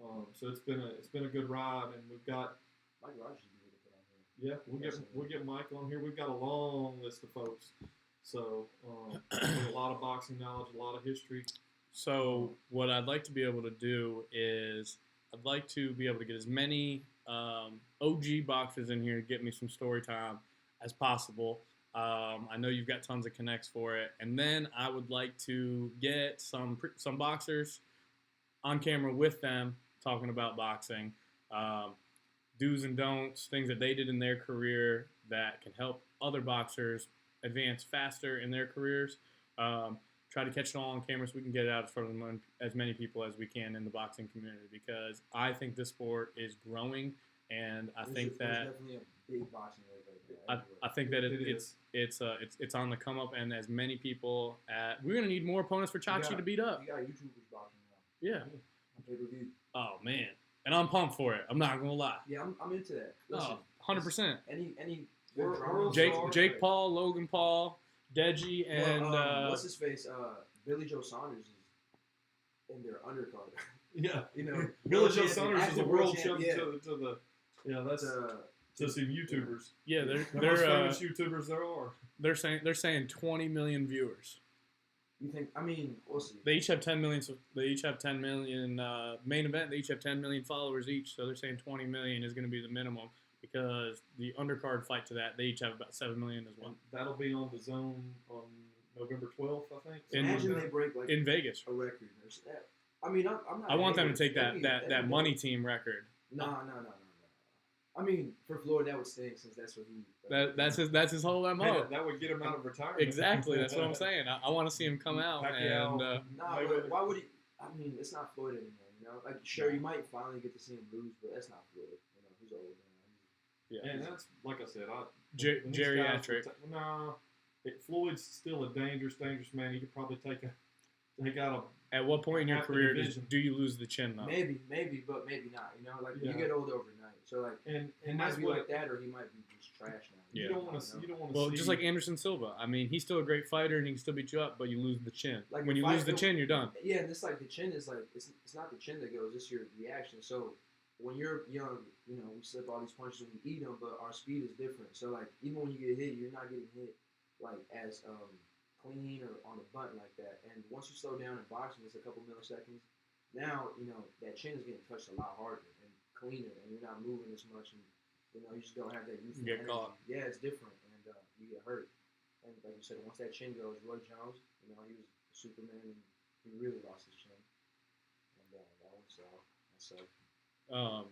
Speaker 3: So it's been a good ride, and we've got
Speaker 2: Mike Rogers would be able to put on here.
Speaker 3: yeah we'll get Mike on here. We've got a long list of folks, so with a lot of boxing knowledge, a lot of history.
Speaker 1: So what I'd like to be able to do is I'd like to be able to get as many OG boxers in here to get me some story time as possible. I know you've got tons of connects for it, and then I would like to get some boxers on camera with them talking about boxing, do's and don'ts, things that they did in their career that can help other boxers advance faster in their careers. Try to catch it all on camera so we can get it out in front of as many people as we can in the boxing community, because I think this sport is growing, and I think
Speaker 2: there's
Speaker 1: that
Speaker 2: definitely a big boxing league right there.
Speaker 1: I think that
Speaker 3: It
Speaker 1: it's on the come up, and as many people we're gonna need more opponents for Chachi to beat up.
Speaker 2: You got YouTubers boxing now.
Speaker 1: Yeah.
Speaker 2: On pay-per-view.
Speaker 1: Oh man, and I'm pumped for it. I'm not gonna lie.
Speaker 2: Yeah, I'm into that. Listen,
Speaker 1: 100%.
Speaker 2: any
Speaker 3: World
Speaker 2: drama-
Speaker 3: star.
Speaker 1: Jake Paul, Logan Paul, Deji, and
Speaker 2: what's his face? Billy Joe Saunders is in their undercard.
Speaker 3: Yeah,
Speaker 2: You know,
Speaker 3: Billy Joe
Speaker 2: champion,
Speaker 3: Saunders is a
Speaker 2: active
Speaker 3: world
Speaker 2: champion,
Speaker 3: champion to the that's to some YouTubers.
Speaker 1: yeah,
Speaker 3: The most
Speaker 1: they're
Speaker 3: famous YouTubers there are.
Speaker 1: they're saying 20 million viewers.
Speaker 2: You think? I mean, we'll see.
Speaker 1: They each have 10 million. So they each have 10 million main event. They each have 10 million followers each. So they're saying 20 million is going to be the minimum, because the undercard fight to that, they each have about 7 million as well.
Speaker 3: And that'll be on the Zone on November 12th, I think.
Speaker 2: Imagine they break like
Speaker 1: In Vegas.
Speaker 2: a record. I mean, I'm not.
Speaker 1: I want them to take
Speaker 2: That'd
Speaker 1: that
Speaker 2: be
Speaker 1: money
Speaker 2: dope.
Speaker 1: team record.
Speaker 2: No. I mean, for Floyd, that would stink since that's what he.
Speaker 1: That's his whole
Speaker 3: Hey,
Speaker 1: MO.
Speaker 3: that would get him out of retirement.
Speaker 1: Exactly. That's what I'm saying. I want to see him come out
Speaker 3: Pacquiao.
Speaker 1: and
Speaker 2: Nah, but why would he? I mean, it's not Floyd anymore. You know, like sure you might finally get to see him lose, but that's not Floyd. You know, he's old now.
Speaker 1: yeah.
Speaker 3: And that's like I said, when these
Speaker 1: Geriatric.
Speaker 3: guys no, Floyd's still a dangerous man. He could probably take out
Speaker 1: At what point in your
Speaker 3: Half the
Speaker 1: career
Speaker 3: division.
Speaker 1: do you lose the chin though?
Speaker 2: Maybe, but maybe not. You know, like
Speaker 3: Yeah.
Speaker 2: you get older overnight. So like,
Speaker 3: and
Speaker 2: he
Speaker 3: that's
Speaker 2: might be
Speaker 3: what
Speaker 2: like that, or he might be just trash now.
Speaker 1: Yeah.
Speaker 3: you don't want to. You don't want to.
Speaker 1: Well,
Speaker 3: see,
Speaker 1: just like Anderson Silva. I mean, he's still a great fighter and he can still beat you up, but you lose the chin.
Speaker 2: Like
Speaker 1: when
Speaker 2: the
Speaker 1: you
Speaker 2: fight-
Speaker 1: lose the chin, you're done.
Speaker 2: Yeah, and it's like the chin is like it's not the chin that goes, it's your reaction. So when you're young, you know, we slip all these punches and we eat them, but our speed is different. So like even when you get hit, you're not getting hit like as clean or on the button like that. And once you slow down in boxing, it's a couple milliseconds. Now you know that chin is getting touched a lot harder and cleaner, and you're not moving as much. And You just don't have that youthful
Speaker 1: You get
Speaker 2: energy.
Speaker 1: caught.
Speaker 2: Yeah, it's different, and you get hurt. And like you said, once that chin goes, Roy Jones, he was Superman, and he really lost his chin. And that one so.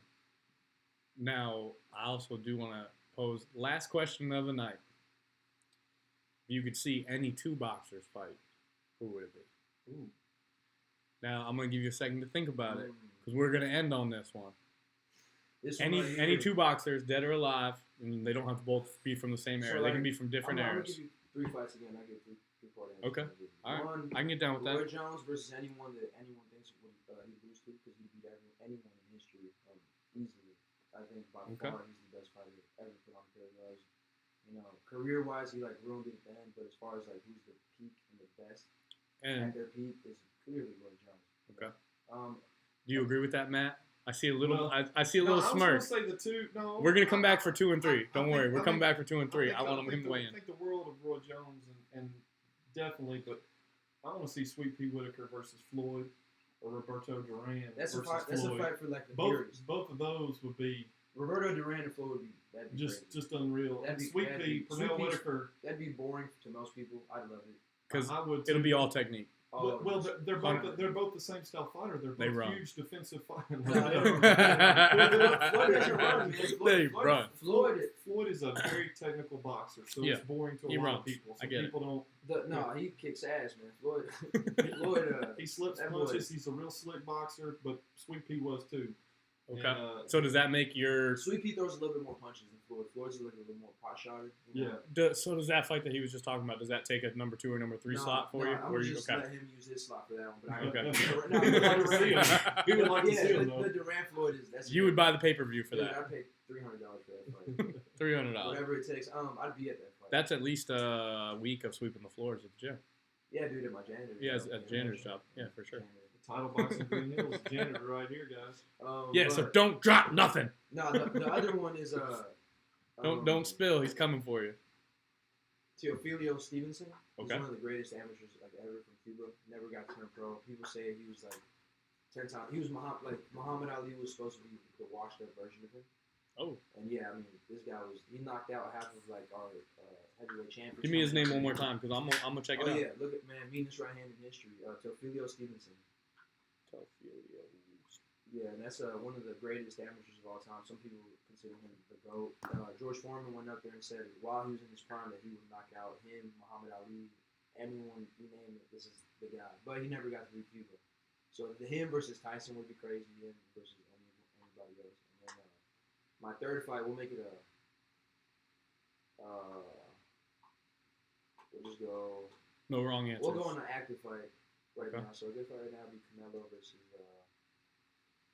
Speaker 1: Now, I also do want to pose last question of the night. If you could see any two boxers fight, who would it be?
Speaker 2: Ooh.
Speaker 1: Now, I'm going to give you a second to think about it because we're going to end on this one. Any two boxers, dead or alive, and they don't have to both be from the same era.
Speaker 2: So,
Speaker 1: they can be from different
Speaker 2: I'm
Speaker 1: eras.
Speaker 2: going to give you 3 fights again. I give three-part answers.
Speaker 1: Okay. All right.
Speaker 2: One,
Speaker 1: I can get down with that.
Speaker 2: Roy Jones versus anyone that anyone thinks he'd lose to because he beat anyone in history easily. I think by far he's the best fighter ever put on pair of gloves. Career-wise, he ruined it at the end, but as far as who's the peak and the best at their peak is clearly Roy Jones.
Speaker 1: Okay.
Speaker 2: Do
Speaker 1: you agree with that, Matt? I see a little.
Speaker 3: Well,
Speaker 1: I see a little smirk.
Speaker 3: I was going to say the two. No,
Speaker 1: we're gonna come back for 2 and 3. Don't worry, we're coming back for 2 and 3. I want him to weigh in.
Speaker 3: I think the world of Roy Jones and definitely, but I want to see Sweet Pea Whitaker versus Floyd or Roberto Duran versus Floyd.
Speaker 2: That's a fight for the
Speaker 3: both of those would be.
Speaker 2: Roberto Duran and Floyd would be
Speaker 3: just unreal. Sweet Pea, Pernell Whitaker.
Speaker 2: That'd be boring to most people. I'd love it
Speaker 1: because it'll be all technique.
Speaker 3: Well, they're both the same style fighter. They're both huge defensive fighters.
Speaker 1: They run.
Speaker 2: Floyd
Speaker 3: is a very technical boxer, so it's boring to a lot of people. So people don't.
Speaker 2: He kicks ass, man. Floyd.
Speaker 3: He slips punches. He's a real slick boxer, but Sweet Pea was too.
Speaker 1: Okay.
Speaker 3: And,
Speaker 1: so does that make your
Speaker 2: Sweet Pea throws a little bit more punches than Floyd? Floyd's a little bit more pot shotted.
Speaker 3: Yeah.
Speaker 1: So does that fight that he was just talking about? Does that take a number 2 or number 3 slot for you?
Speaker 2: I would just let him use his slot for that one. But
Speaker 3: He would like to see him. He would like to see him.
Speaker 2: The Duran Floyd is. That's
Speaker 1: you would buy the pay-per-view for that.
Speaker 2: I'd pay $300 for that fight.
Speaker 1: $300.
Speaker 2: Whatever it takes. I'd be at that fight.
Speaker 1: That's at least a week of sweeping the floors at the gym.
Speaker 2: Yeah, dude, at my janitor.
Speaker 1: Yeah, at janitor's job. Yeah, for sure.
Speaker 3: Title boxing Green Hills janitor right here, guys.
Speaker 1: So don't drop nothing.
Speaker 2: No, the other one is
Speaker 1: don't spill. He's coming for you.
Speaker 2: Teofilio Stevenson. He's
Speaker 1: Okay.
Speaker 2: one of the greatest amateurs ever from Cuba. Never got turned pro. People say he was 10 times. He was Muhammad Ali was supposed to be the washed up version of him.
Speaker 1: Oh.
Speaker 2: And yeah, I mean, this guy he knocked out half of our heavyweight champions.
Speaker 1: Give me his name one more time because I'm gonna check it out.
Speaker 2: Oh yeah, look at meanest right hand in history. Teofilio Stevenson. Yeah, and that's one of the greatest amateurs of all time. Some people consider him the GOAT. George Foreman went up there and said while he was in his prime that he would knock out him, Muhammad Ali, anyone, you name it, this is the guy. But he never got to beat Cuba. So him versus Tyson would be crazy, him versus anybody else. And then my third fight, we'll make it we'll just go.
Speaker 1: No wrong answers.
Speaker 2: We'll go on an active fight now. So a good fight right now would be Canelo versus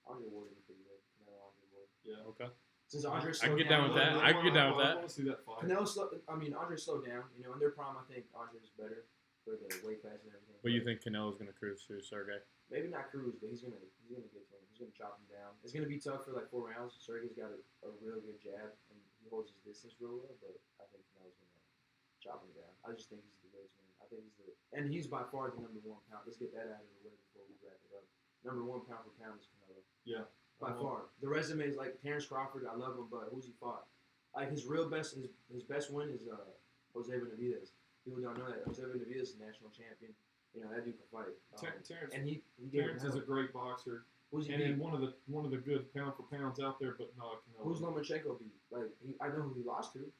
Speaker 2: Andre Ward would be pretty good. Canelo, Andre Ward.
Speaker 3: Yeah.
Speaker 1: Okay.
Speaker 2: Since Andre
Speaker 1: I can get down with that. I can get down with that.
Speaker 3: I want to see that fight.
Speaker 2: Canelo Andre slowed down. In their prime, I think Andre's better for the weight class and everything.
Speaker 1: But you think Canelo's gonna cruise through Sergey?
Speaker 2: Maybe not cruise, but he's gonna get to him. He's gonna chop him down. It's gonna be tough for 4 rounds. Sergey's got a real good jab and he holds his distance real well. But I think Canelo's gonna chop him down. I just think he's the greatest man. I think he's by far the number 1 pound. Let's get that out of the way before we wrap it up. Number 1 pound for pound is Canelo.
Speaker 3: Yeah.
Speaker 2: By far. The resume is Terrence Crawford. I love him, but who's he fought? His best win is Jose Benavidez. People don't know that. Jose Benavidez is a national champion. That dude can fight.
Speaker 3: Terrence,
Speaker 2: and he
Speaker 3: Terrence is a great boxer.
Speaker 2: Who's he
Speaker 3: and
Speaker 2: beat?
Speaker 3: one of the good pound for pounds out there, but no, Canelo.
Speaker 2: Who's Lomachenko beat? I know who he lost to.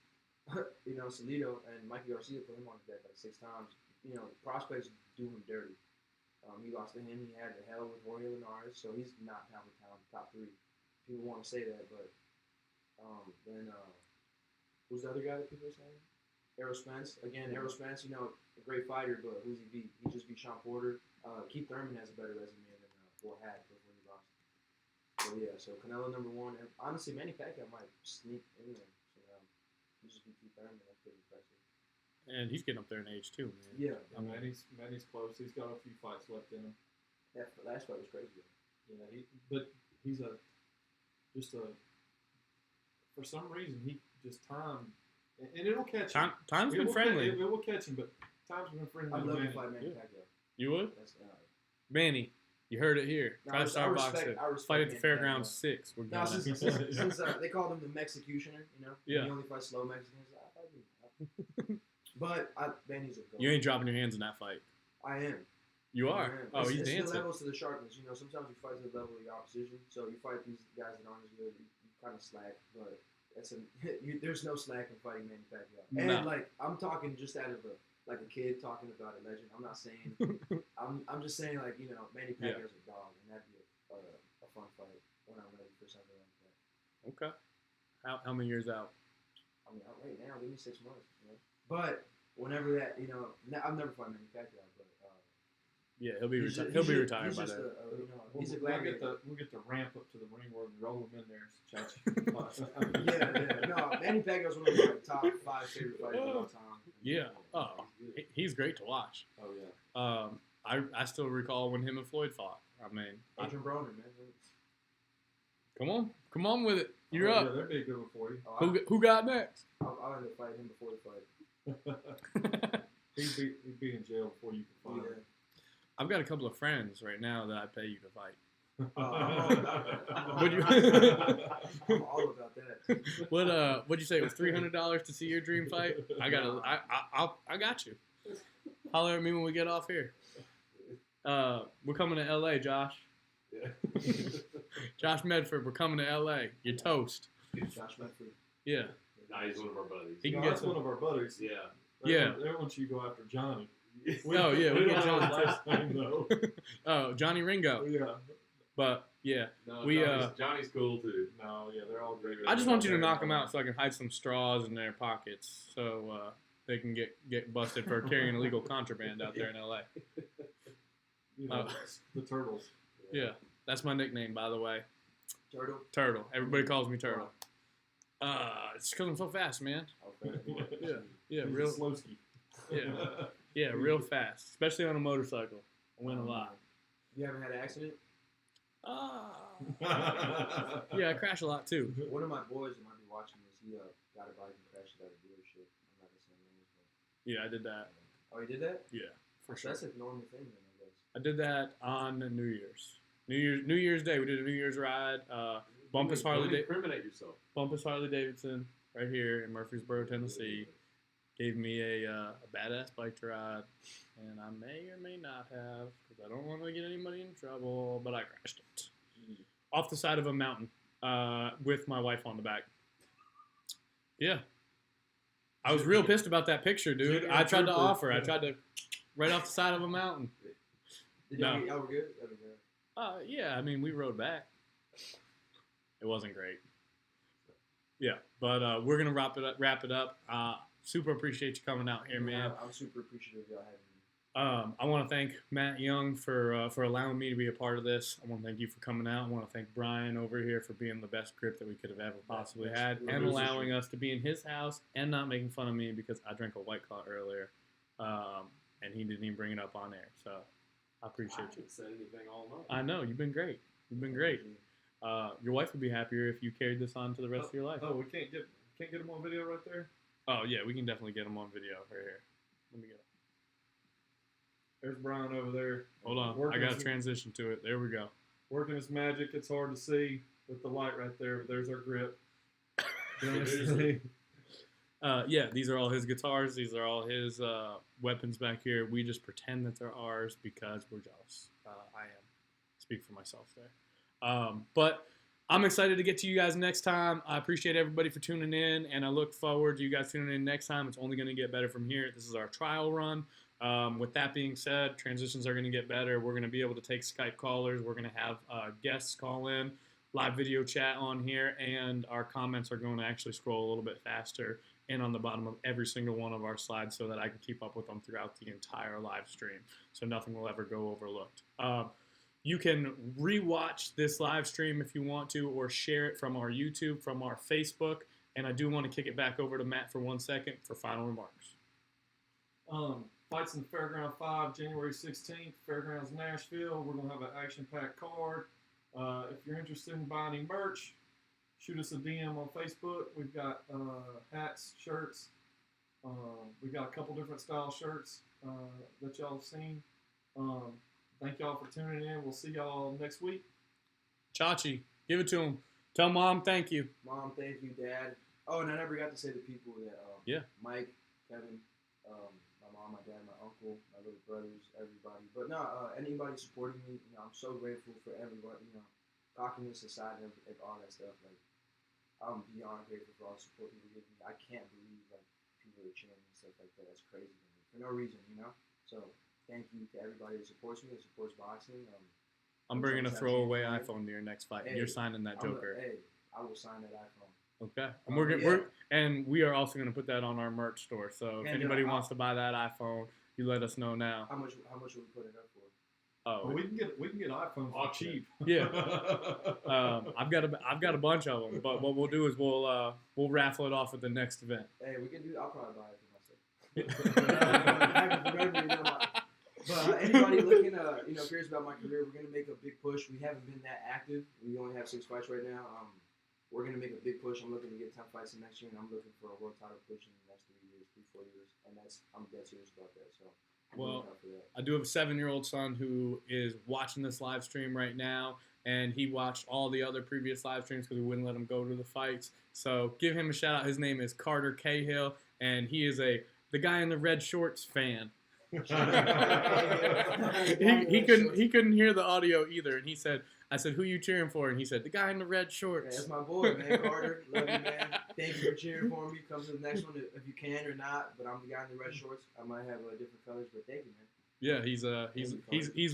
Speaker 2: Salido and Mikey Garcia put him on his deck 6 times. Prospects do him dirty. He lost to him. He had the hell with Jorge Linares, so he's not pound for pound top 3. People want to say that, but then who's the other guy that people are saying? Errol Spence. Again, Errol Spence, a great fighter, but who's he beat? He just beat Sean Porter. Keith Thurman has a better resume than had before he lost. So yeah, so Canelo number 1, and honestly, Manny Pacquiao might sneak in there. So he just beat Keith Thurman. That's pretty impressive.
Speaker 1: And he's getting up there in age too, man.
Speaker 2: Yeah.
Speaker 3: Manny's close. He's got a few fights left in him.
Speaker 2: That last fight was crazy.
Speaker 3: Yeah, but he's for some reason he just time, and it'll catch him.
Speaker 1: Time's been friendly.
Speaker 3: It will catch him, but time's been friendly.
Speaker 2: I'd love to fight Manny Pacquiao.
Speaker 1: You would?
Speaker 2: That's
Speaker 1: Manny, You heard it here.
Speaker 2: No, I
Speaker 1: Five-star
Speaker 2: respect-
Speaker 1: boxing.
Speaker 2: I respect
Speaker 1: Fight at the
Speaker 2: Manny
Speaker 1: fairgrounds
Speaker 2: Pacquiao.
Speaker 1: 6. We're
Speaker 2: No,
Speaker 1: going
Speaker 2: since they called him the Mexicutioner, you know?
Speaker 1: Yeah.
Speaker 2: He only fights slow Mexicans. But Manny's a goat.
Speaker 1: You ain't dropping your hands in that fight.
Speaker 2: I am.
Speaker 1: You
Speaker 2: I
Speaker 1: are.
Speaker 2: am.
Speaker 1: Oh, he's
Speaker 2: it's the
Speaker 1: dancing.
Speaker 2: levels to the sharpness. You know, sometimes you fight to the level of your opposition. So you fight these guys that aren't as good. You kind of slack, but there's no slack in fighting Manny Pacquiao. And
Speaker 1: No.
Speaker 2: like I'm talking just out of a kid talking about a legend. I'm not saying. I'm just saying like Manny Pacquiao's a dog, and that'd be a fun fight when I'm ready for something like that.
Speaker 1: Okay. How many years out?
Speaker 2: I mean, right now, give me 6 months. But whenever that, I've never fought Manny Pacquiao, but
Speaker 1: Yeah, he'll be
Speaker 2: he's
Speaker 1: retired.
Speaker 2: just-
Speaker 1: He'll be
Speaker 2: he's
Speaker 1: retired by
Speaker 2: just
Speaker 1: then.
Speaker 2: he's a
Speaker 3: We'll get
Speaker 2: gladiator.
Speaker 3: the ramp up to the ring where we roll him in there, Chachi.
Speaker 2: Yeah. No, Manny Pacquiao's one of my top 5 favorite fighters of all time.
Speaker 1: Yeah. Oh, he's great to watch.
Speaker 4: Oh yeah.
Speaker 1: I still recall when him and Floyd fought. I mean,
Speaker 2: Adrian Broner, man.
Speaker 1: come on with it. You're
Speaker 3: Yeah,
Speaker 1: up.
Speaker 3: that'd be a good one for you.
Speaker 2: Oh,
Speaker 1: Who got next?
Speaker 2: I'll end up fighting him before the fight.
Speaker 3: He'd be in jail before you can find him.
Speaker 1: I've got a couple of friends right now that I pay you to fight.
Speaker 2: I'm all about that.
Speaker 1: Would you?
Speaker 2: I'm all about that.
Speaker 1: What'd you say? It was $300 to see your dream fight? I got you. Holler at me when we get off here. We're coming to LA, Josh.
Speaker 4: Yeah.
Speaker 1: Josh Medford, we're coming to LA. You're toast.
Speaker 2: Josh Medford.
Speaker 1: Yeah.
Speaker 4: Nah, he's one of our buddies.
Speaker 1: He can
Speaker 3: No,
Speaker 1: get
Speaker 3: that's
Speaker 1: some.
Speaker 3: one of our buddies.
Speaker 4: Yeah.
Speaker 1: Yeah.
Speaker 3: They want you to go after Johnny.
Speaker 1: Oh, yeah, we
Speaker 3: don't
Speaker 1: get
Speaker 3: know
Speaker 1: Johnny
Speaker 3: his last name, though.
Speaker 1: Oh, Johnny Ringo.
Speaker 3: Yeah.
Speaker 1: But yeah,
Speaker 4: No,
Speaker 1: We,
Speaker 4: Johnny's cool too.
Speaker 3: No, yeah, they're all great.
Speaker 1: I just want you to knock them out so I can hide some straws in their pockets so they can get busted for carrying illegal contraband out there in LA.
Speaker 3: You know, the turtles.
Speaker 1: Yeah, that's my nickname, by the way.
Speaker 2: Turtle.
Speaker 1: Turtle. Everybody calls me Turtle. It's because I'm so fast, man. Yeah, yeah,
Speaker 3: He's a
Speaker 1: real,
Speaker 3: Slowski.
Speaker 1: yeah, real fast, especially on a motorcycle. I win a lot.
Speaker 2: You haven't had an accident?
Speaker 1: Yeah, I crash a lot too.
Speaker 2: One of my boys that might be watching this, he got a bike and crashed it at a dealership. I'm not gonna say names, but
Speaker 1: Yeah, I did that.
Speaker 2: oh, you did that?
Speaker 1: Yeah, for sure.
Speaker 2: That's a normal thing, then, I guess.
Speaker 1: I did that on New Year's. New Year's Day. We did a New Year's ride. Bumpus
Speaker 4: Don't
Speaker 1: Harley
Speaker 4: incriminate yourself.
Speaker 1: Davidson right here in Murfreesboro, Tennessee. Gave me a badass bike to ride, and I may or may not have, because I don't want to get anybody in trouble, but I crashed it. Off the side of a mountain with my wife on the back. Yeah. I was real pissed about that picture, dude. I tried to offer. I tried to right off the side of a mountain.
Speaker 2: Did
Speaker 1: No.
Speaker 2: y'all were good? That'd be good.
Speaker 1: Yeah, I mean, we rode back. It wasn't great. Yeah, but we're going to wrap it up. Super appreciate you coming out here, man.
Speaker 2: I'm super appreciative of y'all having me.
Speaker 1: I want to thank Matt Young for allowing me to be a part of this. I want to thank you for coming out. I want to thank Brian over here for being the best grip that we could have ever possibly had, and allowing us to be in his house and not making fun of me because I drank a White Claw earlier, and he didn't even bring it up on air. So I appreciate you.
Speaker 4: haven't said anything all night.
Speaker 1: I know you've been great. You've been great. Your wife would be happier if you carried this on to the rest of your life.
Speaker 3: Oh, we can't get him on video right there.
Speaker 1: Oh yeah, we can definitely get him on video right here. Let me get it.
Speaker 3: There's Brian over there.
Speaker 1: Hold on,
Speaker 3: Working
Speaker 1: I got to
Speaker 3: his-
Speaker 1: transition to it. There we go.
Speaker 3: Working his magic. It's hard to see with the light right there, but there's our grip.
Speaker 1: Yeah, these are all his guitars. These are all his weapons back here. We just pretend that they're ours because we're jealous. I am. Speak for myself there. But I'm excited to get to you guys next time. I appreciate everybody for tuning in, and I look forward to you guys tuning in next time. It's only going to get better from here. This is our trial run. With that being said, transitions are going to get better. We're going to be able to take Skype callers. We're going to have guests call in, live video chat on here, and our comments are going to actually scroll a little bit faster and on the bottom of every single one of our slides so that I can keep up with them throughout the entire live stream, so nothing will ever go overlooked. You can rewatch this live stream if you want to, or share it from our YouTube, from our Facebook, and I do want to kick it back over to Matt for 1 second for final remarks.
Speaker 3: Fights in the Fairground 5, January 16th, Fairgrounds Nashville. We're going to have an action-packed card. If you're interested in buying any merch, shoot us a DM on Facebook. We've got hats, shirts. We've got a couple different style shirts that y'all have seen. Thank y'all for tuning in. We'll see y'all next week.
Speaker 1: Chachi, give it to him. Tell Mom thank you.
Speaker 2: Mom, thank you, Dad. Oh, and I never got to say to people that Mike, Kevin, my mom, my dad, my uncle, my little brothers, everybody. But no, anybody supporting me, I'm so grateful for everybody. Cockiness aside and all that stuff. Like, I'm beyond grateful for all the support people give me. I can't believe people are cheering and stuff like that. That's crazy to me for no reason, So thank you to everybody that supports me, that supports boxing.
Speaker 1: I'm bringing a throwaway iPhone to your next fight.
Speaker 2: Hey,
Speaker 1: You're signing that Joker.
Speaker 2: I will sign that iPhone.
Speaker 1: Okay, and we are also going to put that on our merch store. So if anybody wants to buy that iPhone, you let us know now.
Speaker 2: How much will we put it up for?
Speaker 1: Oh,
Speaker 3: well, we can get iPhones for cheap.
Speaker 1: Yeah, I've got a bunch of them. But what we'll do is we'll raffle it off at the next event.
Speaker 2: Hey, we can do. I'll probably buy it for myself. But anybody looking, curious about my career, we're gonna make a big push. We haven't been that active. We only have 6 fights right now. We're going to make a big push. I'm looking to get 10 fights in next year, and I'm looking for a world title push in the next 3 years, and I'm dead serious about that. So,
Speaker 1: I do have a 7-year-old son who is watching this live stream right now, and he watched all the other previous live streams because we wouldn't let him go to the fights. So give him a shout out. His name is Carter Cahill, and he is the guy in the red shorts fan. he couldn't hear the audio either, and I said, who you cheering for? And he said, the guy in the red shorts.
Speaker 2: Yeah, that's my boy, man, Carter. Love you, man. Thank you for cheering for me. Come to the next one if you can or not. But I'm the guy in the red shorts. I might have different colors, but thank you, man.
Speaker 1: Yeah, he's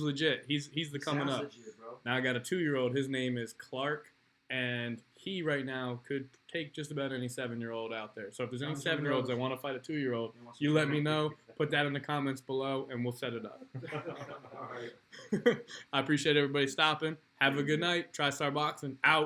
Speaker 1: legit. He's the coming up.
Speaker 2: Legit, bro.
Speaker 1: Now I got a 2-year-old. His name is Clark, and he right now could take just about any 7-year-old out there. So if there's any 7-year-olds that want to fight a 2-year-old, you let me know. Put that in the comments below, and we'll set it up.
Speaker 2: All right.
Speaker 1: I appreciate everybody stopping. Have a good night. TriStar Boxing out.